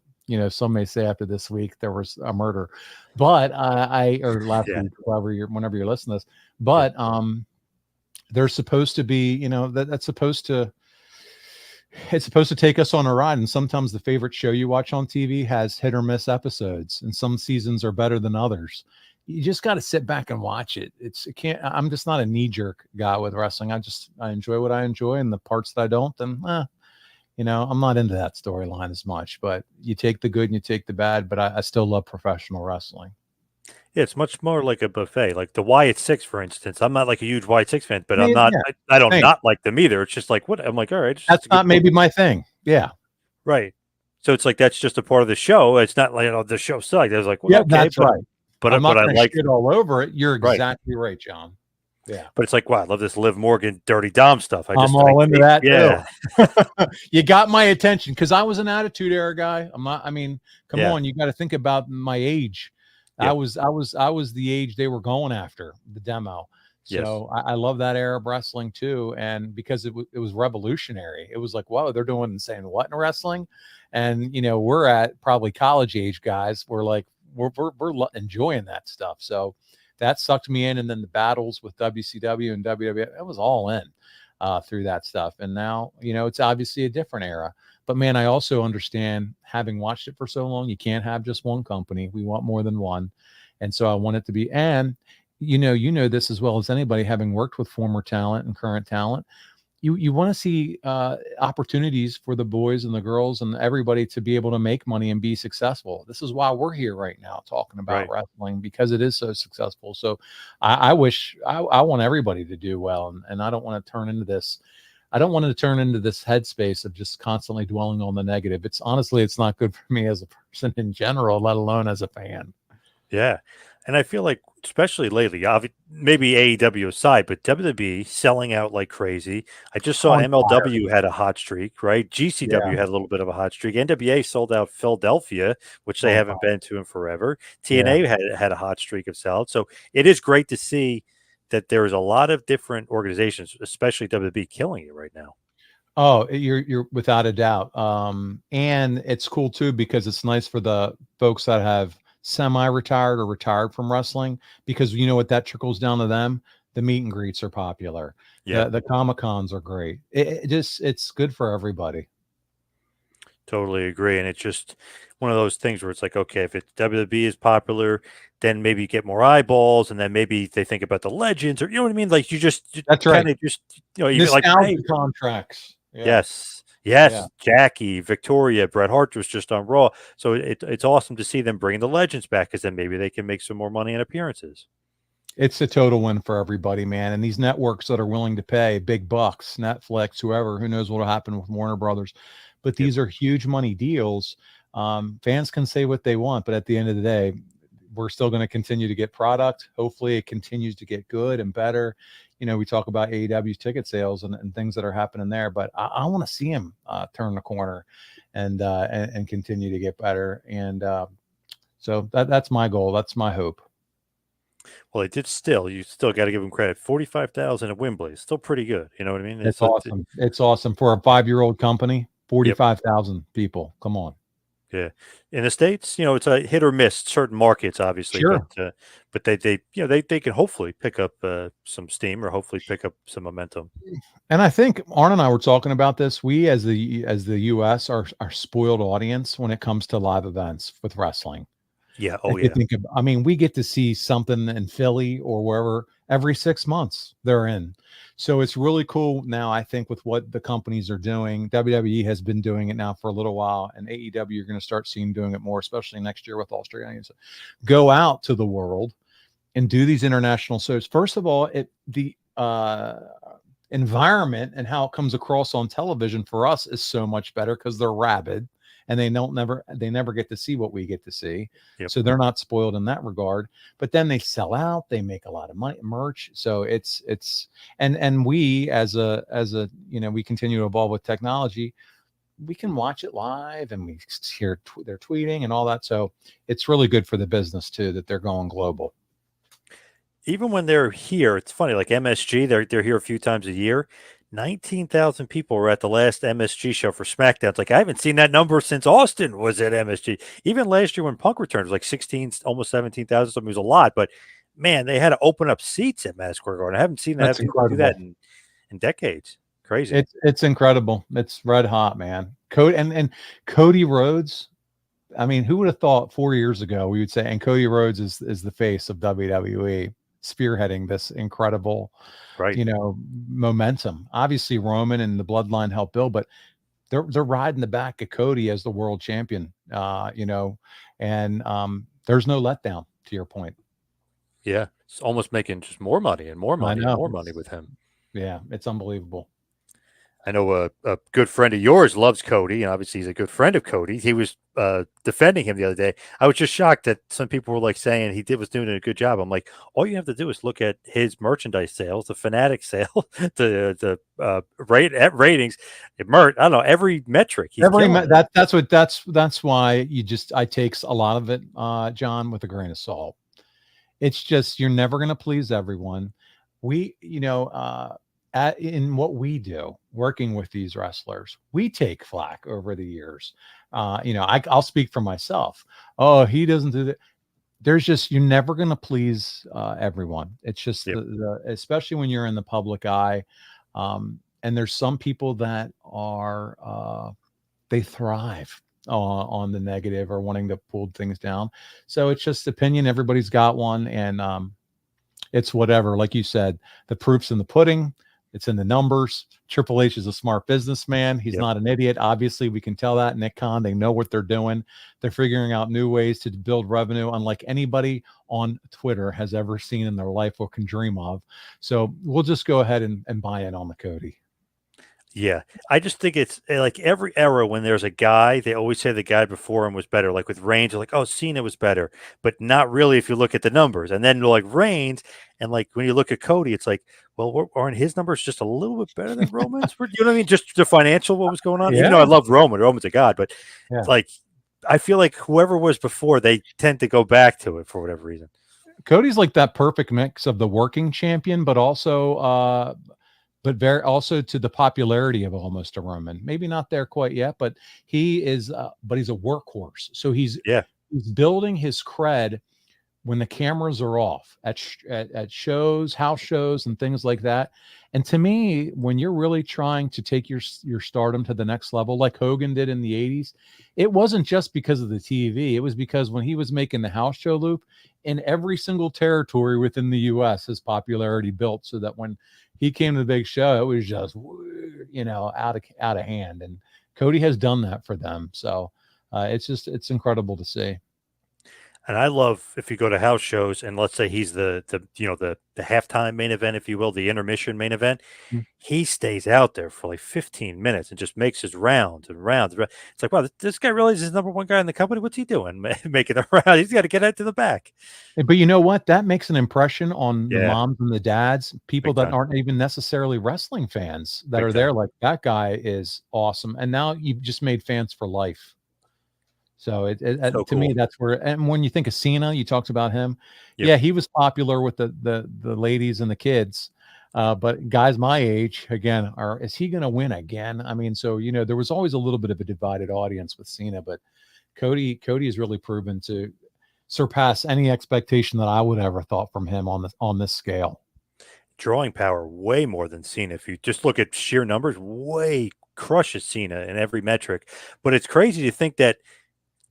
B: some may say after this week there was a murder, but or last week, whenever you're listening to this, but there's supposed to be, it's supposed to take us on a ride. And sometimes the favorite show you watch on TV has hit or miss episodes, and some seasons are better than others. You just got to sit back and watch it. I'm just not a knee jerk guy with wrestling. I enjoy what I enjoy, and the parts that I don't, then I'm not into that storyline as much. But you take the good and you take the bad. But I still love professional wrestling.
A: Yeah, it's much more like a buffet. Like the Wyatt Six, for instance. I'm not like a huge Wyatt Six fan, but I'm not. Yeah. I don't not like them either. It's just like, what? I'm like, all right.
B: That's not maybe my thing. Yeah.
A: Right. So it's like that's just a part of the show. It's not like the show sucked. I was like, well,
B: yeah,
A: okay,
B: that's right.
A: But
B: I'm not
A: I like
B: shit all over it. You're exactly right, John. Yeah.
A: But it's like, wow, I love this Liv Morgan, Dirty Dom stuff. I'm
B: all into that. Yeah. You got my attention because I was an Attitude Era guy. Come on, you got to think about my age. Yep. I was the age they were going after, the demo. So yes. I love that era of wrestling too. And because it was revolutionary, it was like, whoa, they're doing and saying what in wrestling? And, we're at probably college age guys. We're like, we're enjoying that stuff. So that sucked me in. And then the battles with WCW and WWE, it was all in through that stuff. And now, it's obviously a different era. But man, I also understand, having watched it for so long, you can't have just one company. We want more than one. And so I want it to be, and you know this as well as anybody, having worked with former talent and current talent, you want to see opportunities for the boys and the girls and everybody to be able to make money and be successful. This is why we're here right now talking about wrestling, because it is so successful. So I want everybody to do well, and I don't want to turn into this. I don't want to turn into this headspace of just constantly dwelling on the negative. It's not good for me as a person in general, let alone as a fan.
A: Yeah. And I feel like, especially lately, maybe AEW aside, but WWE selling out like crazy. I just saw MLW had a hot streak, right? GCW had a little bit of a hot streak. NWA sold out Philadelphia, which they haven't been to in forever. TNA had a hot streak of sellout. So it is great to see that there's a lot of different organizations, especially WWE, killing it right now.
B: Oh, you're without a doubt. And it's cool too, because it's nice for the folks that have semi-retired or retired from wrestling, because you know what, that trickles down to them. The meet and greets are popular. Yeah. The Comic-Cons are great. It's good for everybody.
A: Totally agree. And it's just one of those things where it's like, okay, if it's WWE is popular, then maybe you get more eyeballs, and then maybe they think about the legends, or you know what I mean? Like that's right. Just, even like
B: contracts.
A: Yeah. Yes.
B: Yeah.
A: Yes, Jackie, Victoria, Bret Hart was just on Raw. So it's awesome to see them bringing the legends back because then maybe they can make some more money in appearances.
B: It's a total win for everybody, man. And these networks that are willing to pay big bucks, Netflix, whoever, who knows what will happen with Warner Brothers. But
A: Yep.
B: these are huge money deals. Fans can say what they want, but at the end of the day, we're still going to continue to get product. Hopefully it continues to get good and better. You know, we talk about AEW's ticket sales and things that are happening there, but I want to see him turn the corner and continue to get better. And so that's my goal. That's my hope.
A: Well, they did still. You still got to give them credit. 45,000 at Wembley is still pretty good. You know what I mean?
B: It's awesome. It's awesome for a 5-year-old company.
A: Yep.
B: 45,000 people. Come on.
A: Yeah. In the States, it's a hit or miss. Certain markets, obviously,
B: Sure.
A: but they can hopefully pick up some steam or hopefully pick up some momentum.
B: And I think Arn and I were talking about this. We as the US are spoiled audience when it comes to live events with wrestling.
A: Yeah. Oh
B: If you
A: yeah.
B: think of, I mean, we get to see something in Philly or wherever every 6 months they're in. So it's really cool now, I think, with what the companies are doing. WWE has been doing it now for a little while, and AEW you're going to start seeing doing it more, especially next year with Australians. Go out to the world and do these international shows. First of all, the environment and how it comes across on television for us is so much better because they're rabid and they never get to see what we get to see.
A: Yep.
B: So they're not spoiled in that regard, but then they sell out, they make a lot of money, merch. So and we as a we continue to evolve with technology. We can watch it live and we hear they're tweeting and all that. So it's really good for the business too, that they're going global.
A: Even when they're here, it's funny, like MSG, they're here a few times a year. 19,000 people were at the last MSG show for SmackDown. It's like, I haven't seen that number since Austin was at MSG. Even last year when Punk returned, it was like 16, almost 17,000. Something. It was a lot, but man, they had to open up seats at Madison Square Garden. I haven't seen that.
B: That's
A: Do that
B: incredible.
A: in decades. Crazy.
B: It's incredible. It's red hot, man. Cody and Cody Rhodes. I mean, who would have thought 4 years ago we would say, and Cody Rhodes is the face of WWE, spearheading this incredible,
A: Right.
B: momentum. Obviously, Roman and the Bloodline help build, but they're riding the back of Cody as the world champion. And there's no letdown. To your point.
A: Yeah. It's almost making just more money and more
B: I
A: money and
B: know.
A: more money with him.
B: Yeah, it's unbelievable.
A: I know a good friend of yours loves Cody, and obviously he's a good friend of Cody. He was defending him the other day. I was just shocked that some people were like saying was doing a good job. I'm like, all you have to do is look at his merchandise sales, the Fanatic sale, the ratings, I don't know, every metric. He's
B: That's why I takes a lot of it, John, with a grain of salt. It's just you're never going to please everyone. We, in what we do, working with these wrestlers, we take flack over the years. I'll speak for myself. Oh, he doesn't do that. You're never going to please everyone. It's just
A: Yep.
B: especially when you're in the public eye. And there's some people that are they thrive on the negative or wanting to pull things down. So it's just opinion. Everybody's got one, and it's whatever. Like you said, the proof's in the pudding. It's in the numbers. Triple H is a smart businessman. He's not an idiot. Obviously, we can tell that. Nick Khan, they know what they're doing. They're figuring out new ways to build revenue, unlike anybody on Twitter has ever seen in their life or can dream of. So we'll just go ahead and buy in on the Cody.
A: Yeah, I just think it's like every era when there's a guy, they always say the guy before him was better. Like with Reigns, they're like, oh, Cena was better, but not really if you look at the numbers. And then like Reigns, and like when you look at Cody, it's like, well, aren't his numbers just a little bit better than Roman's? You know what I mean? Just the financial, what was going on.
B: Yeah.
A: Even though I love Roman, Roman's a god, but
B: Yeah.
A: like I feel like whoever was before, they tend to go back to it for whatever reason.
B: Cody's like that perfect mix of the working champion, but also to the popularity of almost a Roman. Maybe not there quite yet, but he is. But he's a workhorse, so he's building his cred when the cameras are off at shows, house shows, and things like that. And to me, when you're really trying to take your stardom to the next level, like Hogan did in the 80s, it wasn't just because of the TV. It was because when he was making the house show loop in every single territory within the U.S., his popularity built so that when he came to the big show, it was just, out of hand. And Cody has done that for them. So it's incredible to see.
A: And I love if you go to house shows and let's say he's the halftime main event, if you will, the intermission main event, he stays out there for like 15 minutes and just makes his rounds and rounds. It's like, wow, this guy really is the number one guy in the company. What's he doing? Making a round. He's got to get out to the back.
B: But you know what? That makes an impression on the
A: Yeah.
B: moms and the dads, people
A: Big
B: that
A: time.
B: aren't even necessarily wrestling fans that
A: Big
B: are there.
A: time.
B: Like, that guy is awesome. And now you've just made fans for life. So
A: So
B: to me,
A: cool.
B: that's where. And when you think of Cena, you talked about him.
A: Yep.
B: Yeah, he was popular with the ladies and the kids. But guys my age, again, is he going to win again? I mean, so there was always a little bit of a divided audience with Cena, but Cody has really proven to surpass any expectation that I would ever thought from him on this scale.
A: Drawing power way more than Cena. If you just look at sheer numbers, way crushes Cena in every metric. But it's crazy to think that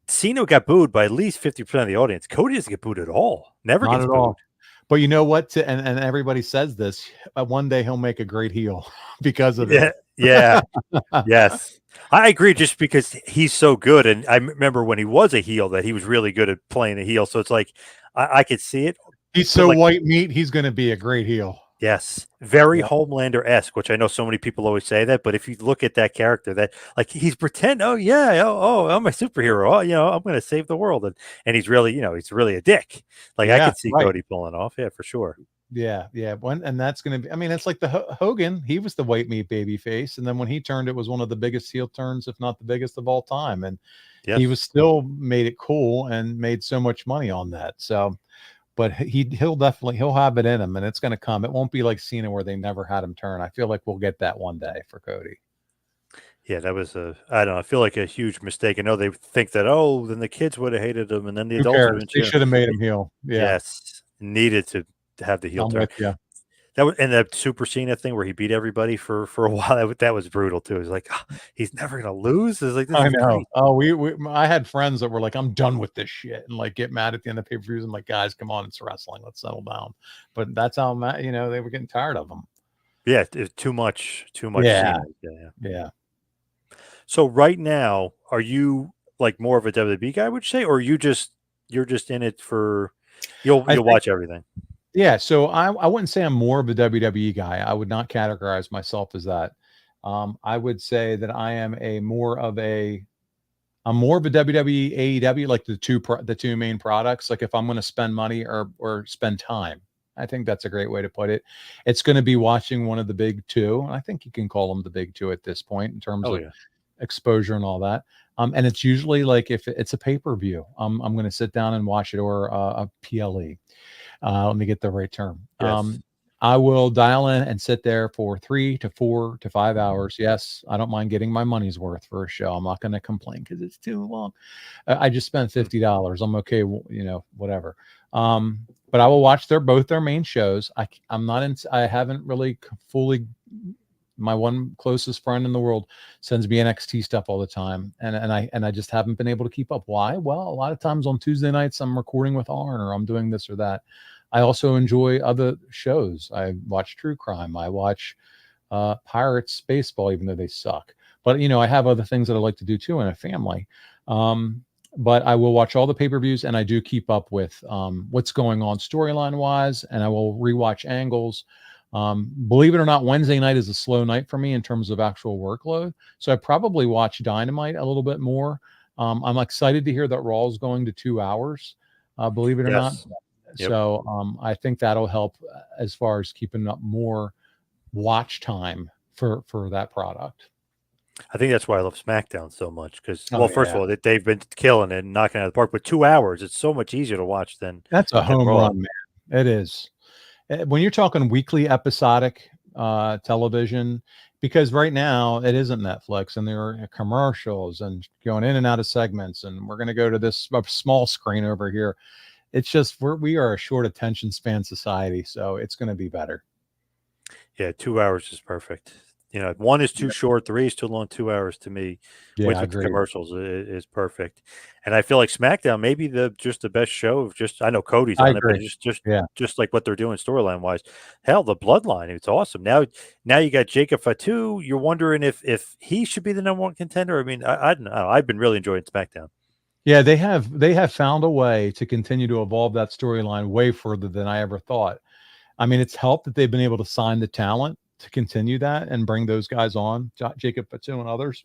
A: Cena got booed by at least 50% of the audience. Cody doesn't get booed at all. Never
B: Not
A: gets
B: at
A: booed.
B: all. But you know what? And everybody says this. One day he'll make a great heel because of it.
A: Yeah. Yes. I agree, just because he's so good. And I remember when he was a heel that he was really good at playing a heel. So it's like I could see it.
B: He's so white meat. He's going to be a great heel.
A: Yes. Very Homelander-esque, which I know so many people always say that. But if you look at that character, that like he's pretend, oh yeah, I'm a superhero. Oh, I'm going to save the world, and he's really, he's really a dick. Like I could see Cody pulling off, yeah, for sure.
B: Yeah. And that's going to be. I mean, it's like the Hogan. He was the white meat baby face, and then when he turned, it was one of the biggest heel turns, if not the biggest of all time. And he was still made it cool and made so much money on that. So. But he'll have it in him, and it's going to come. It won't be like Cena where they never had him turn. I feel like we'll get that one day for Cody.
A: Yeah, that was I don't know. I feel like a huge mistake. I know they think that, then the kids would have hated him, and then the adults would have been
B: cheering. They should have made him heel. Yeah.
A: Yes, needed to have the heel turn. That was, and the Super Cena thing where he beat everybody for a while. That was brutal too. It's like, he's never gonna lose. It's like, this
B: I
A: is
B: know.
A: crazy.
B: Oh, I had friends that were like, I'm done with this shit, and like get mad at the end of pay-per-views. I'm like, guys, come on, it's wrestling. Let's settle down. But that's how they were getting tired of him.
A: Yeah, too much.
B: Yeah.
A: Cena.
B: Yeah.
A: So right now, are you like more of a WWE guy, would you say, or you're just in it for you'll watch everything?
B: Yeah, so I wouldn't say I'm more of a WWE guy. I would not categorize myself as that. I would say that I am more of a WWE, AEW, like the two main products. Like if I'm going to spend money or spend time, I think that's a great way to put it. It's going to be watching one of the big two. And I think you can call them the big two at this point in terms of exposure and all that. And it's usually like if it's a pay-per-view, I'm going to sit down and watch it, or a PLE. Let me get the right term.
A: Yes.
B: I will dial in and sit there for 3 to 4 to 5 hours. Yes, I don't mind getting my money's worth for a show. I'm not going to complain because it's too long. I just spent $50. I'm okay, whatever. But I will watch both their main shows. I haven't really fully. My one closest friend in the world sends me NXT stuff all the time, and I just haven't been able to keep up. Why? Well, a lot of times on Tuesday nights I'm recording with Arn, or I'm doing this or that. I also enjoy other shows. I watch True Crime. I watch Pirates baseball, even though they suck. But I have other things that I like to do too in a family. But I will watch all the pay-per-views, and I do keep up with what's going on storyline wise, and I will rewatch angles. Believe it or not, Wednesday night is a slow night for me in terms of actual workload. So I probably watch Dynamite a little bit more. I'm excited to hear that Raw is going to 2 hours, believe it or not. Yep. So I think that'll help as far as keeping up more watch time for that product.
A: I think that's why I love SmackDown so much because, first of all, they've been killing it and knocking it out of the park. But 2 hours, it's so much easier to watch than
B: that's a home run, man. It is. When you're talking weekly episodic television, because right now it isn't Netflix and there are commercials and going in and out of segments, and we're going to go to this small screen over here. It's just we are a short attention span society, so it's going to be better.
A: Yeah, 2 hours is perfect. 1 is too
B: Yeah,
A: short, 3 is too long. 2 hours to me,
B: yeah,
A: with
B: I
A: the
B: agree.
A: commercials, is perfect. And I feel like SmackDown maybe the best show of just. I know Cody's
B: I
A: on it, but
B: agree.
A: it's just
B: Yeah.
A: just like what they're doing storyline wise. Hell, the Bloodline, it's awesome. Now you got Jacob Fatu. You're wondering if he should be the #1 contender. I mean, I don't know. I've been really enjoying SmackDown.
B: Yeah, they have found a way to continue to evolve that storyline way further than I ever thought. I mean, it's helped that they've been able to sign the talent to continue that and bring those guys on, Jacob Fatu and others.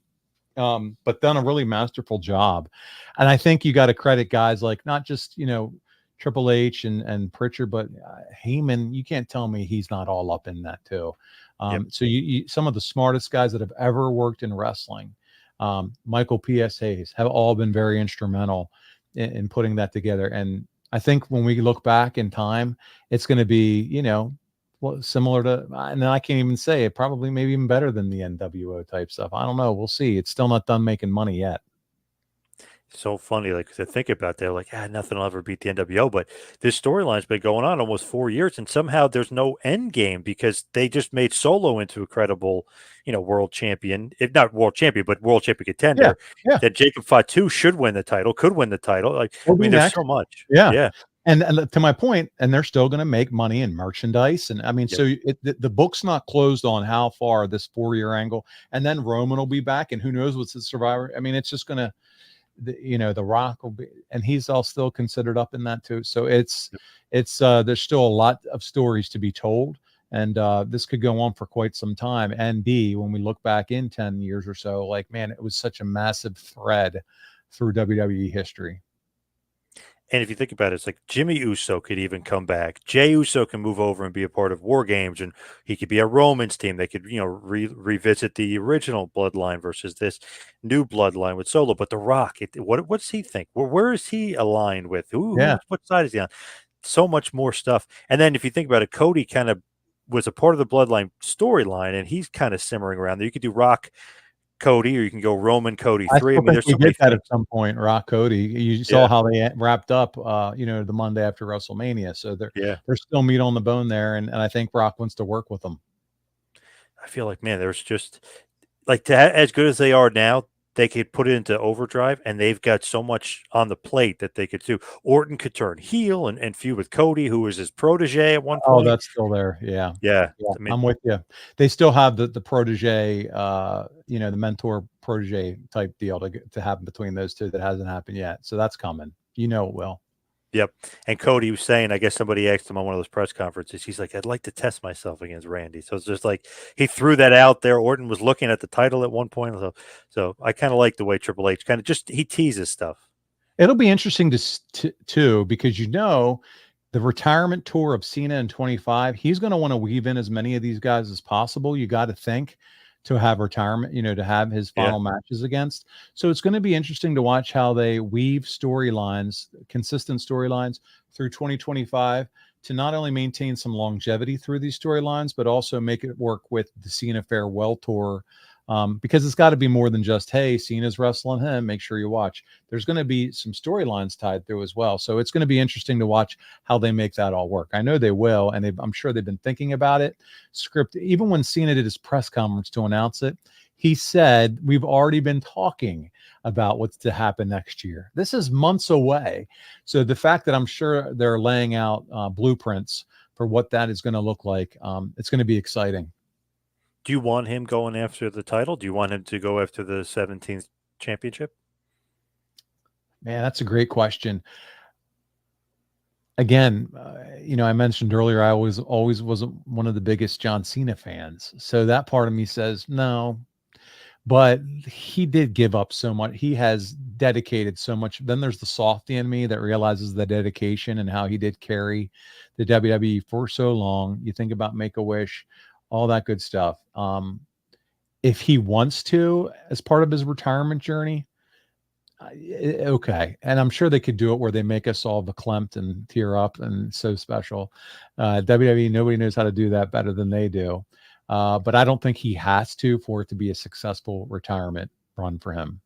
B: But done a really masterful job. And I think you got to credit guys like not just, Triple H and Pritchard, but Heyman. You can't tell me he's not all up in that too.
A: Yep.
B: So some of the smartest guys that have ever worked in wrestling, Michael P.S. Hayes, have all been very instrumental in putting that together. And I think when we look back in time, it's going to be, well, similar to, and I can't even say it, probably maybe even better than the NWO type stuff. I don't know. We'll see. It's still not done making money yet.
A: So funny, like to think about that, like nothing will ever beat the NWO. But this storyline's been going on almost 4 years, and somehow there's no end game because they just made Solo into a credible, world champion. If not world champion, but world champion
B: Yeah.
A: contender.
B: Yeah.
A: That Jacob Fatu should win the title, could win the title. Like,
B: We'll
A: I
B: be
A: mean, there's
B: next.
A: so much.
B: Yeah.
A: Yeah.
B: And to my point, and they're still going to make money in merchandise. And I mean,
A: Yep.
B: so the book's not closed on how far this 4 year angle, and then Roman will be back, and who knows what's the Survivor. I mean, it's just going to, the Rock will be, and he's all still considered up in that too. So it's there's still a lot of stories to be told, and this could go on for quite some time. And when we look back in 10 years or so, like, man, it was such a massive thread through WWE history.
A: And if you think about it, it's like Jimmy Uso could even come back. Jay Uso can move over and be a part of War Games, and he could be a Romans team. They could, revisit the original Bloodline versus this new Bloodline with Solo. But The Rock, what does he think? Where is he aligned with?
B: Yeah.
A: What side is he on? So much more stuff. And then if you think about it, Cody kind of was a part of the Bloodline storyline, and he's kind of simmering around there. You could do Rock Cody, or you can go Roman Cody
B: I
A: 3. I
B: still
A: mean,
B: think
A: there's
B: we
A: so many
B: get that
A: things.
B: at some point, Rock Cody. You saw
A: Yeah,
B: how they wrapped up, the Monday after WrestleMania. So
A: yeah.
B: there's still meat on the bone there, and I think Rock wants to work with them.
A: I feel like, man, there's just like as good as they are now, they could put it into overdrive, and they've got so much on the plate that they could do. Orton could turn heel and feud with Cody, who was his protege at one
B: Oh,
A: point.
B: that's still there. Yeah.
A: Yeah,
B: Yeah,
A: I mean,
B: I'm with you. They still have the protege, the mentor protege type deal to happen between those two that hasn't happened yet. So that's coming. You know it will.
A: yep. And Cody was saying, I guess somebody asked him on one of those press conferences. He's like, I'd like to test myself against Randy. So it's just like he threw that out there. Orton was looking at the title at one point. So I kind of like the way Triple H kind of just he teases stuff.
B: It'll be interesting too because the retirement tour of Cena in 25, he's going to want to weave in as many of these guys as possible. You got to think to have retirement, to have his
A: Yeah.
B: final matches against. So it's going to be interesting to watch how they weave storylines, consistent storylines through 2025 to not only maintain some longevity through these storylines, but also make it work with the Cena farewell tour. Because it's got to be more than just, hey, Cena's wrestling him, make sure you watch. There's going to be some storylines tied through as well. So it's going to be interesting to watch how they make that all work. I know they will, and I'm sure they've been thinking about it. Even when Cena did his press conference to announce it, he said, we've already been talking about what's to happen next year. This is months away. So the fact that I'm sure they're laying out blueprints for what that is going to look like, it's going to be exciting.
A: Do you want him going after the title? Do you want him to go after the 17th championship?
B: Man, that's a great question. Again, I mentioned earlier, I always wasn't one of the biggest John Cena fans. So that part of me says no, but he did give up so much. He has dedicated so much. Then there's the softy in me that realizes the dedication and how he did carry the WWE for so long. You think about Make-A-Wish, all that good stuff. If he wants to, as part of his retirement journey, okay. And I'm sure they could do it where they make us all verklempt and tear up and so special. WWE, nobody knows how to do that better than they do. But I don't think he has to for it to be a successful retirement run for him.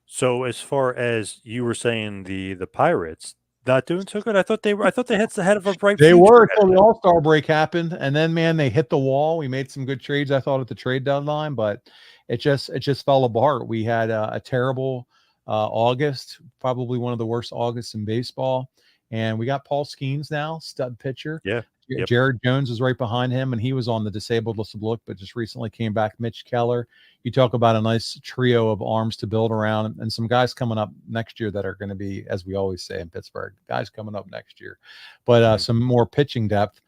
A: So as far as you were saying, the Pirates, Not doing so good. I thought they were. I thought they had the head of a bright
B: They
A: future.
B: were until the All-Star break happened, and then man, they hit the wall. We made some good trades, I thought, at the trade deadline, but it just fell apart. We had a terrible August, probably one of the worst Augusts in baseball, and we got Paul Skeens now, stud pitcher.
A: Yeah. Yep.
B: Jared Jones is right behind him, and he was on the disabled list of look, but just recently came back. Mitch Keller. You talk about a nice trio of arms to build around, and some guys coming up next year that are going to be, as we always say in Pittsburgh, guys coming up next year. But some more pitching depth.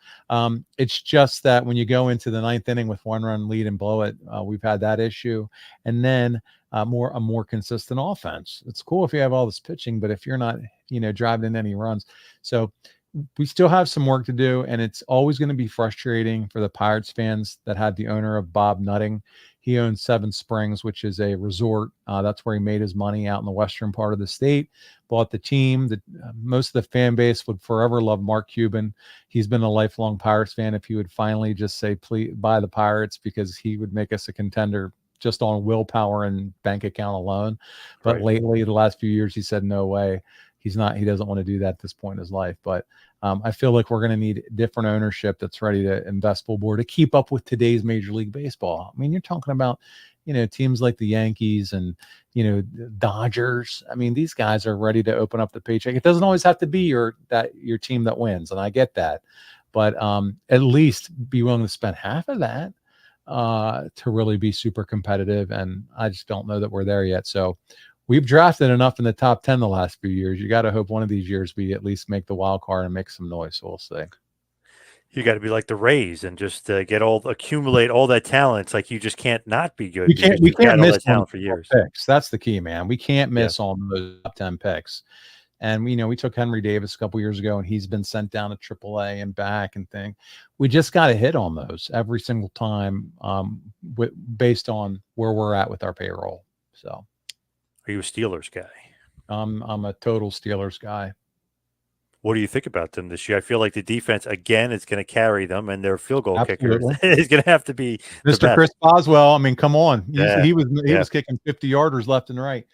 B: It's just that when you go into the ninth inning with 1-run lead and blow it, we've had that issue, and then a more consistent offense. It's cool if you have all this pitching, but if you're not, driving in any runs, so we still have some work to do, and it's always going to be frustrating for the Pirates fans that had the owner of Bob Nutting. He owns Seven Springs, which is a resort. That's where he made his money out in the western part of the state. Bought the team. Most of the fan base would forever love Mark Cuban. He's been a lifelong Pirates fan. If he would finally just say, please buy the Pirates, because he would make us a contender just on willpower and bank account alone. But
A: Right.
B: lately, the last few years, he said, no way. He doesn't want to do that at this point in his life. But I feel like we're going to need different ownership that's ready to invest full board to keep up with today's Major League Baseball. I mean, you're talking about, teams like the Yankees and, Dodgers. I mean, these guys are ready to open up the paycheck. It doesn't always have to be your team that wins, and I get that. But at least be willing to spend half of that to really be super competitive. And I just don't know that we're there yet. So we've drafted enough in the top 10 the last few years. You got to hope one of these years we at least make the wild card and make some noise. So we'll see.
A: You got to be like the Rays and just accumulate all that talent. It's like you just can't not be good.
B: We can't miss
A: all that talent for years.
B: Picks. That's the key, man. We can't miss on those top 10 picks. And we took Henry Davis a couple years ago, and he's been sent down to AAA and back and thing. We just got to hit on those every single time, based on where we're at with our payroll. So.
A: Are you a Steelers guy?
B: I'm a total Steelers guy.
A: What do you think about them this year? I feel like the defense, again, is going to carry them, and their field goal
B: Absolutely.
A: kicker is going to have to be
B: Mr. Chris Boswell. I mean, come on. He was kicking 50-yarders left and right.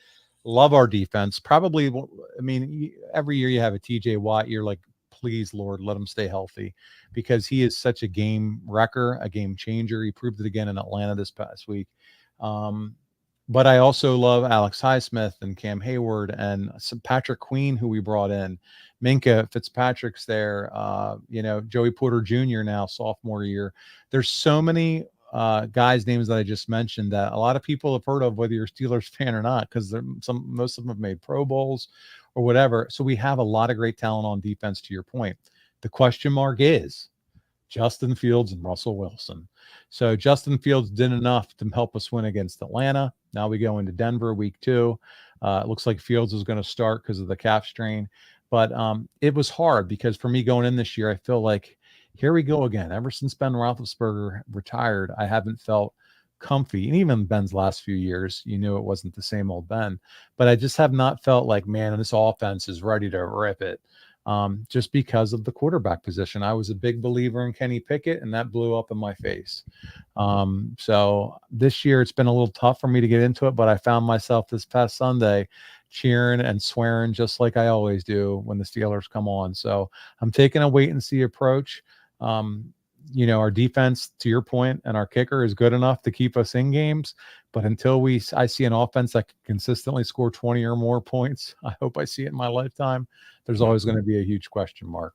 B: Love our defense. Probably, I mean, every year you have a TJ Watt. You're like, please, Lord, let him stay healthy, because he is such a game wrecker, a game changer. He proved it again in Atlanta this past week. But I also love Alex Highsmith and Cam Hayward and some Patrick Queen, who we brought in. Minka Fitzpatrick's there. Joey Porter Jr. now, sophomore year. There's so many guys' names that I just mentioned that a lot of people have heard of, whether you're a Steelers fan or not, because most of them have made Pro Bowls or whatever. So we have a lot of great talent on defense, to your point. The question mark is Justin Fields and Russell Wilson. So Justin Fields did enough to help us win against Atlanta. Now we go into Denver week 2. It looks like Fields is going to start because of the calf strain. But it was hard, because for me going in this year, I feel like here we go again. Ever since Ben Roethlisberger retired, I haven't felt comfy. And even Ben's last few years, it wasn't the same old Ben. But I just have not felt like, man, this offense is ready to rip it. Just because of the quarterback position. I was a big believer in Kenny Pickett, and that blew up in my face. So this year it's been a little tough for me to get into it, but I found myself this past Sunday cheering and swearing just like I always do when the Steelers come on. So I'm taking a wait and see approach. Our defense, to your point, and our kicker is good enough to keep us in games. But until I see an offense that can consistently score 20 or more points, I hope I see it in my lifetime, there's always going to be a huge question mark.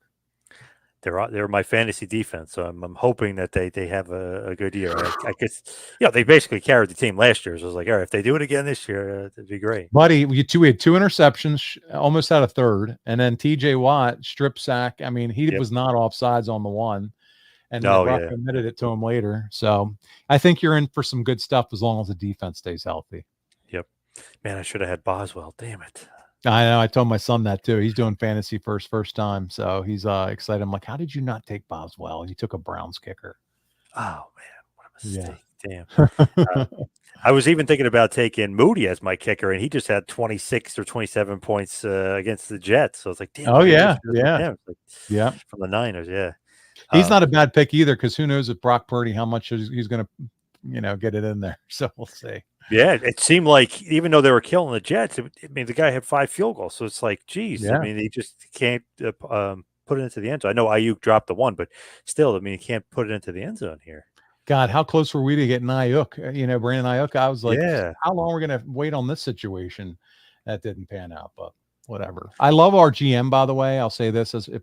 A: They're my fantasy defense, so I'm hoping that they have a good year. I guess they basically carried the team last year, so I was like, all right, if they do it again this year, it'd be great.
B: Buddy, we had 2 interceptions, almost had a third, and then TJ Watt strip sack. I mean, he was not offsides on the one, and Brock admitted it to him later. So I think you're in for some good stuff as long as the defense stays healthy.
A: Yep, man, I should have had Boswell. Damn it.
B: I know. I told my son that too. He's doing fantasy first time, so he's excited. I'm like, how did you not take Boswell? You took a Browns kicker.
A: Oh man, what a mistake! Damn. I was even thinking about taking Moody as my kicker, and he just had 26 or 27 points against the Jets. So I was like, damn.
B: Oh yeah.
A: From the Niners, yeah.
B: He's not a bad pick either, because who knows if Brock Purdy, how much he's going to get it in there. So we'll see.
A: Yeah, it seemed like even though they were killing the Jets, I mean, the guy had 5 field goals, so it's like, geez, I
B: Yeah.
A: mean, he just can't, put it into the end zone. I know Ayuk dropped the one, but still, I mean, he can't put it into the end zone here.
B: God, how close were we to getting Ayuk? Brandon Ayuk. I was like,
A: Yeah.
B: how long are we going to wait on this situation? That didn't pan out, but whatever. I love our GM, by the way. I'll say this as if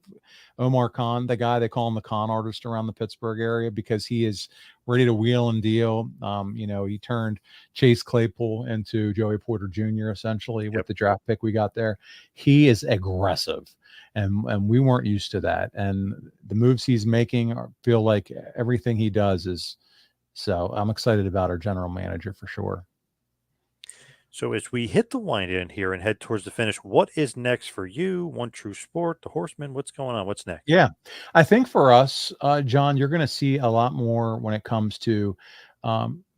B: Omar Khan, the guy they call him the con artist around the Pittsburgh area, because he is ready to wheel and deal. He turned Chase Claypool into Joey Porter Jr. essentially with the draft pick we got there. He is aggressive. And we weren't used to that. And the moves he's making feel like everything he does is. So I'm excited about our general manager for sure.
A: So as we hit the wind in here and head towards the finish, what is next for you? One True Sport, the Horsemen, what's going on? What's next?
B: Yeah, I think for us, John, you're going to see a lot more when it comes to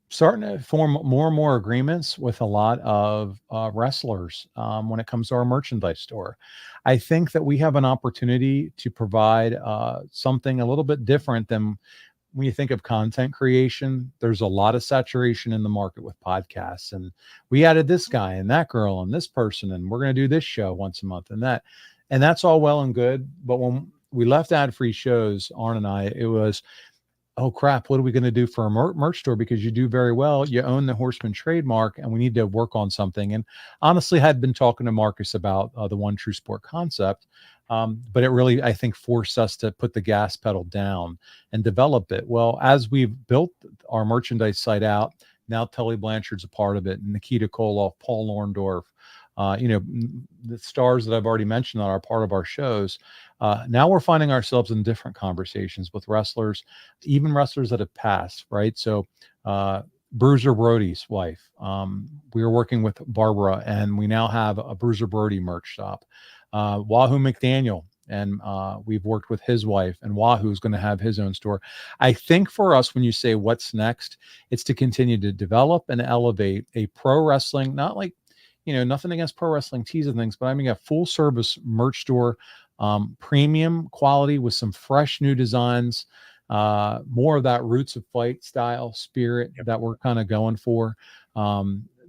B: starting to form more and more agreements with a lot of wrestlers when it comes to our merchandise store. I think that we have an opportunity to provide something a little bit different than when you think of content creation. There's a lot of saturation in the market with podcasts, and we added this guy and that girl and this person, and we're going to do this show once a month and that's all well and good. But when we left ad-free shows, Arn and I, it was, oh crap, what are we going to do for a merch store? Because you do very well. You own the Horseman trademark, and we need to work on something. And honestly, I had been talking to Marcus about the One True Sport concept. But it really, I think, forced us to put the gas pedal down and develop it. Well, as we've built our merchandise site out, now Tully Blanchard's a part of it, and Nikita Koloff, Paul Orndorff, the stars that I've already mentioned that are part of our shows. Now we're finding ourselves in different conversations with wrestlers, even wrestlers that have passed, right? So Bruiser Brody's wife, we were working with Barbara, and we now have a Bruiser Brody merch shop. Wahoo McDaniel, and we've worked with his wife, and Wahoo is going to have his own store. I think for us, when you say what's next, it's to continue to develop and elevate a pro wrestling, not like, nothing against pro wrestling tees and things, but I mean a full service merch store, premium quality with some fresh new designs, more of that Roots of Fight style spirit that we're kind of going for,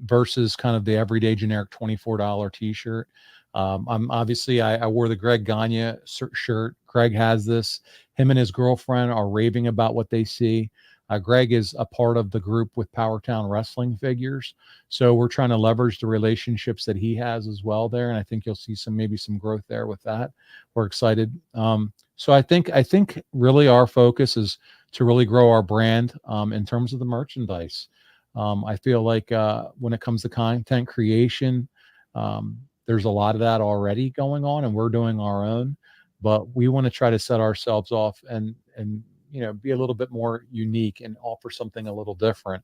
B: versus kind of the everyday generic $24 t-shirt. I'm obviously, I wore the Greg Gagne shirt. Greg has this. Him and his girlfriend are raving about what they see. Greg is a part of the group with Powertown Wrestling Figures, so we're trying to leverage the relationships that he has as well there, and I think you'll see maybe some growth there with that. We're excited. So I think really our focus is to really grow our brand in terms of the merchandise. I feel like when it comes to content creation, there's a lot of that already going on, and we're doing our own, but we want to try to set ourselves off and be a little bit more unique and offer something a little different.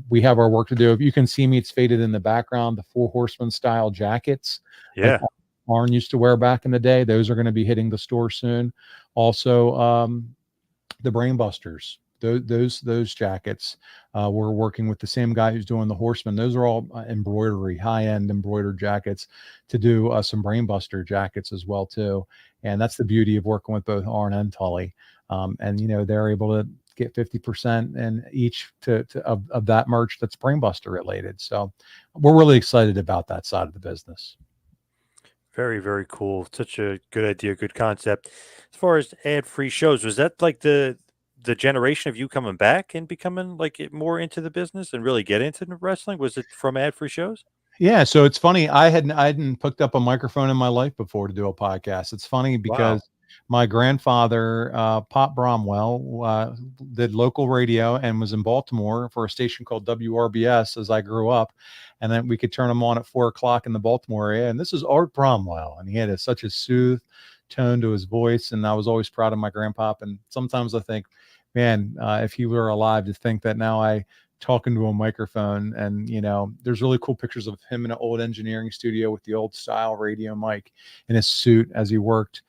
B: We have our work to do. If you can see me, it's faded in the background, the Four Horsemen style jackets.
A: Yeah.
B: Like Arn used to wear back in the day. Those are going to be hitting the store soon. Also, the Brainbusters. Those jackets, we're working with the same guy who's doing the Horseman. Those are all embroidery, high-end embroidered jackets to do some Brainbuster jackets as well too. And that's the beauty of working with both Arn and Tully. And they're able to get 50% and each of that merch that's Brainbuster related. So we're really excited about that side of the business.
A: Very, very cool. Such a good idea, good concept. As far as ad-free shows, was that like the generation of you coming back and becoming like more into the business and really get into wrestling? Was it from ad-free shows?
B: Yeah, so it's funny. I hadn't picked up a microphone in my life before to do a podcast. It's funny because my grandfather, Pop Bromwell, did local radio and was in Baltimore for a station called WRBS as I grew up. And then we could turn them on at 4:00 in the Baltimore area. And this is Art Bromwell. And he had such a soothed tone to his voice. And I was always proud of my grandpa. And sometimes I think, man, if he were alive, to think that now I talking to a microphone, and there's really cool pictures of him in an old engineering studio with the old style radio mic in his suit as he worked,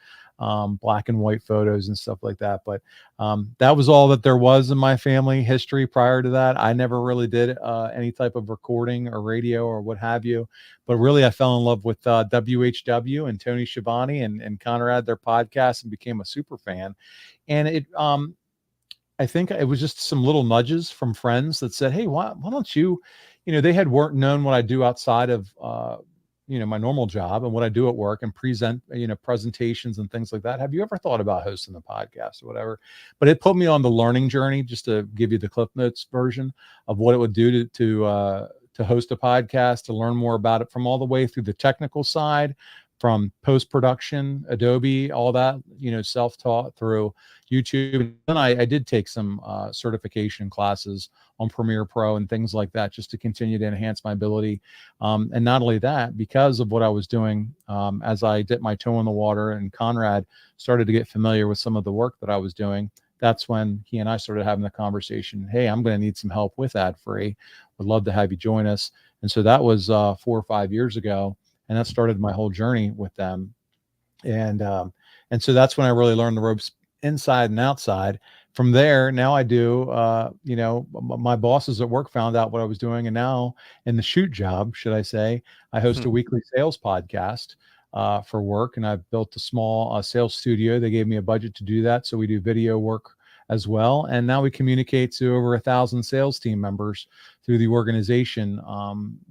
B: black and white photos and stuff like that. But that was all that there was in my family history. Prior to that, I never really did any type of recording or radio or what have you. But really, I fell in love with WHW and Tony Schiavone and Conrad, their podcast, and became a super fan. And I think it was just some little nudges from friends that said, "Hey, why don't you?" They had weren't known what I do outside of my normal job and what I do at work and present presentations and things like that. Have you ever thought about hosting a podcast or whatever? But it put me on the learning journey. Just to give you the Cliff Notes version of what it would do to host a podcast, to learn more about it from all the way through the technical side, from post-production, Adobe, all that, self-taught through YouTube. And then I did take some certification classes on Premiere Pro and things like that, just to continue to enhance my ability. And not only that, because of what I was doing, as I dipped my toe in the water and Conrad started to get familiar with some of the work that I was doing, that's when he and I started having the conversation. Hey, I'm going to need some help with ad free. Would love to have you join us. And so that was 4 or 5 years ago. And that started my whole journey with them. And so that's when I really learned the ropes inside and outside. From there, now I do, my bosses at work found out what I was doing. And now in the shoot job, should I say, I host a weekly sales podcast for work. And I've built a small sales studio. They gave me a budget to do that. So we do video work as well. And now we communicate to over 1,000 sales team members through the organization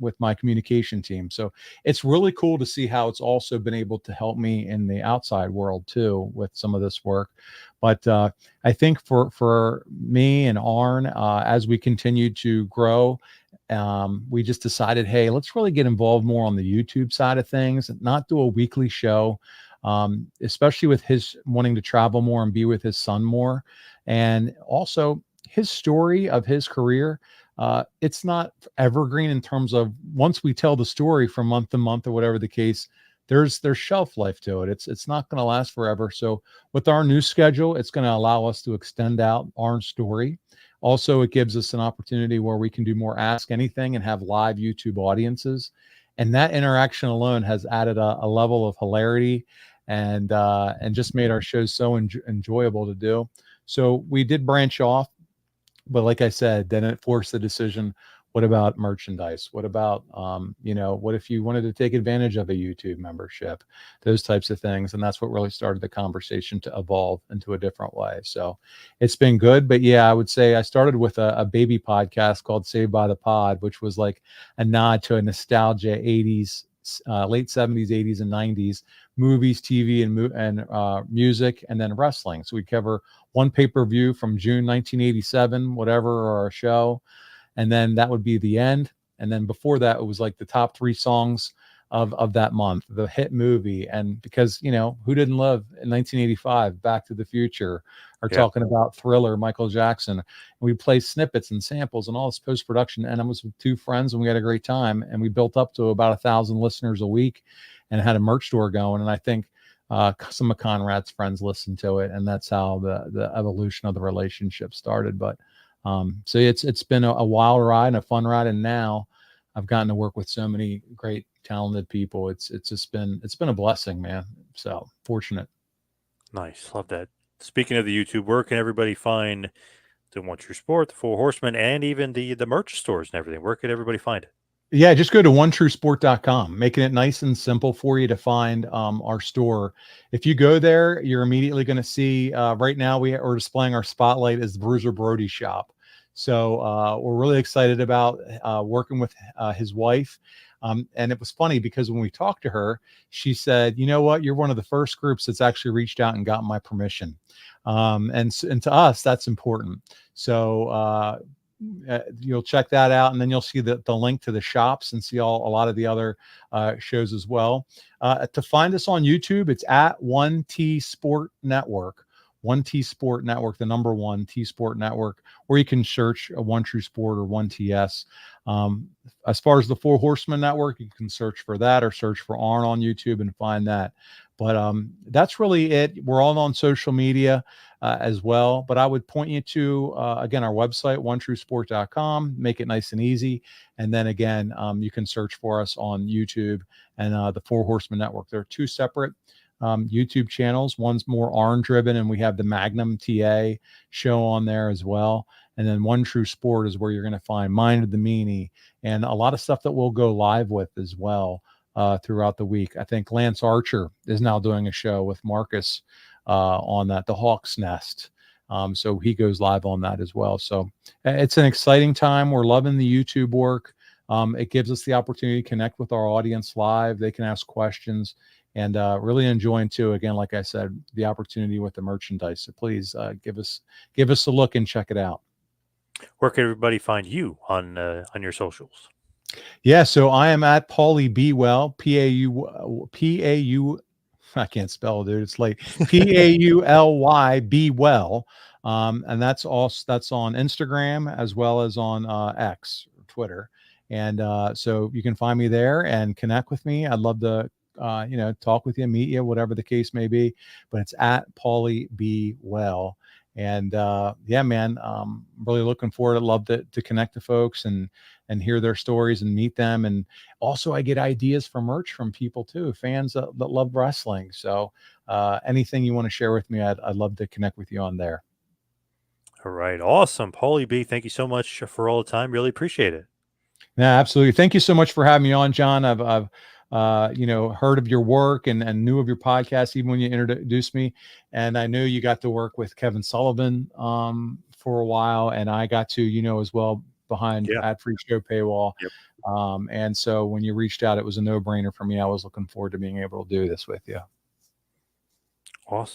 B: with my communication team. So it's really cool to see how it's also been able to help me in the outside world too with some of this work. But I think for me and Arn, as we continue to grow, we just decided, hey, let's really get involved more on the YouTube side of things and not do a weekly show, especially with his wanting to travel more and be with his son more. And also his story of his career, it's not evergreen in terms of once we tell the story from month to month or whatever the case, there's shelf life to it. It's not going to last forever. So with our new schedule, it's going to allow us to extend out our story. Also, it gives us an opportunity where we can do more Ask Anything and have live YouTube audiences. And that interaction alone has added a level of hilarity and just made our shows so enjoyable to do. So we did branch off, but like I said, then it forced the decision. What about merchandise? What about, what if you wanted to take advantage of a YouTube membership, those types of things. And that's what really started the conversation to evolve into a different way. So it's been good. But yeah, I would say I started with a baby podcast called Saved by the Pod, which was like a nod to a nostalgia 80s, late 70s, 80s, and 90s movies, TV, and music, and then wrestling. So we cover one pay-per-view from June 1987, whatever, or a show. And then that would be the end. And then before that, it was like the top 3 songs of that month, the hit movie. And because, who didn't love in 1985, Back to the Future, or talking about Thriller, Michael Jackson. And we play snippets and samples and all this post-production. And I was with 2 friends and we had a great time. And we built up to about 1,000 listeners a week and had a merch store going. And I think some of Conrad's friends listened to it. And that's how the evolution of the relationship started. But so it's been a wild ride and a fun ride. And now I've gotten to work with so many great, talented people. It's been a blessing, man. So fortunate.
A: Nice. Love that. Speaking of the YouTube, where can everybody find the One True Sport, the Four Horsemen, and even the merch stores and everything? Where could everybody find it?
B: Yeah, just go to onetruesport.com, making it nice and simple for you to find our store. If you go there, you're immediately going to see right now we're displaying our spotlight as the Bruiser Brody shop. So we're really excited about working with his wife. And it was funny because when we talked to her, she said, you know what, you're one of the first groups that's actually reached out and gotten my permission. And to us, that's important. So you'll check that out, and then you'll see the link to the shops and see a lot of the other shows as well. To find us on YouTube, it's at 1T Sport Network. 1T Sport Network, the number 1T Sport Network, or you can search a One True Sport or 1TS. As far as the Four Horsemen Network, you can search for that or search for Arn on YouTube and find that. But that's really it. We're all on social media as well. But I would point you to, again, our website, onetruesport.com. Make it nice and easy. And then, again, you can search for us on YouTube and the Four Horsemen Network. There are 2 separate YouTube channels. One's more Arn driven, and we have the Magnum TA show on there as well. And then One True Sport is where you're going to find Mind of the Meanie and a lot of stuff that we'll go live with as well throughout the week. I think Lance Archer is now doing a show with Marcus on that, the Hawk's Nest. So he goes live on that as well. So it's an exciting time. We're loving the YouTube work. It gives us the opportunity to connect with our audience live. They can ask questions, and really enjoying too. Again, like I said, the opportunity with the merchandise. So please give us a look and check it out.
A: Where can everybody find you on your socials?
B: Yeah, so I am at Pauly B Well, P-A-U, I can't spell, dude. It's late. Pauly B Well. And that's on Instagram as well as on X, Twitter. And so you can find me there and connect with me. I'd love to talk with you, meet you, whatever the case may be. But it's at Pauly B Well. And yeah, man, really looking forward. I'd love to connect to folks and hear their stories and meet them. And also I get ideas for merch from people too, fans that love wrestling. So anything you want to share with me, I'd love to connect with you on there.
A: All right. Awesome. Pauly B, thank you so much for all the time. Really appreciate it.
B: Yeah, absolutely. Thank you so much for having me on, John. I've heard of your work and knew of your podcast even when you introduced me. And I knew you got to work with Kevin Sullivan for a while, and I got to, as well, behind ad-free show paywall.
A: Yep.
B: And so when you reached out, it was a no-brainer for me. I was looking forward to being able to do this with you.
A: Awesome.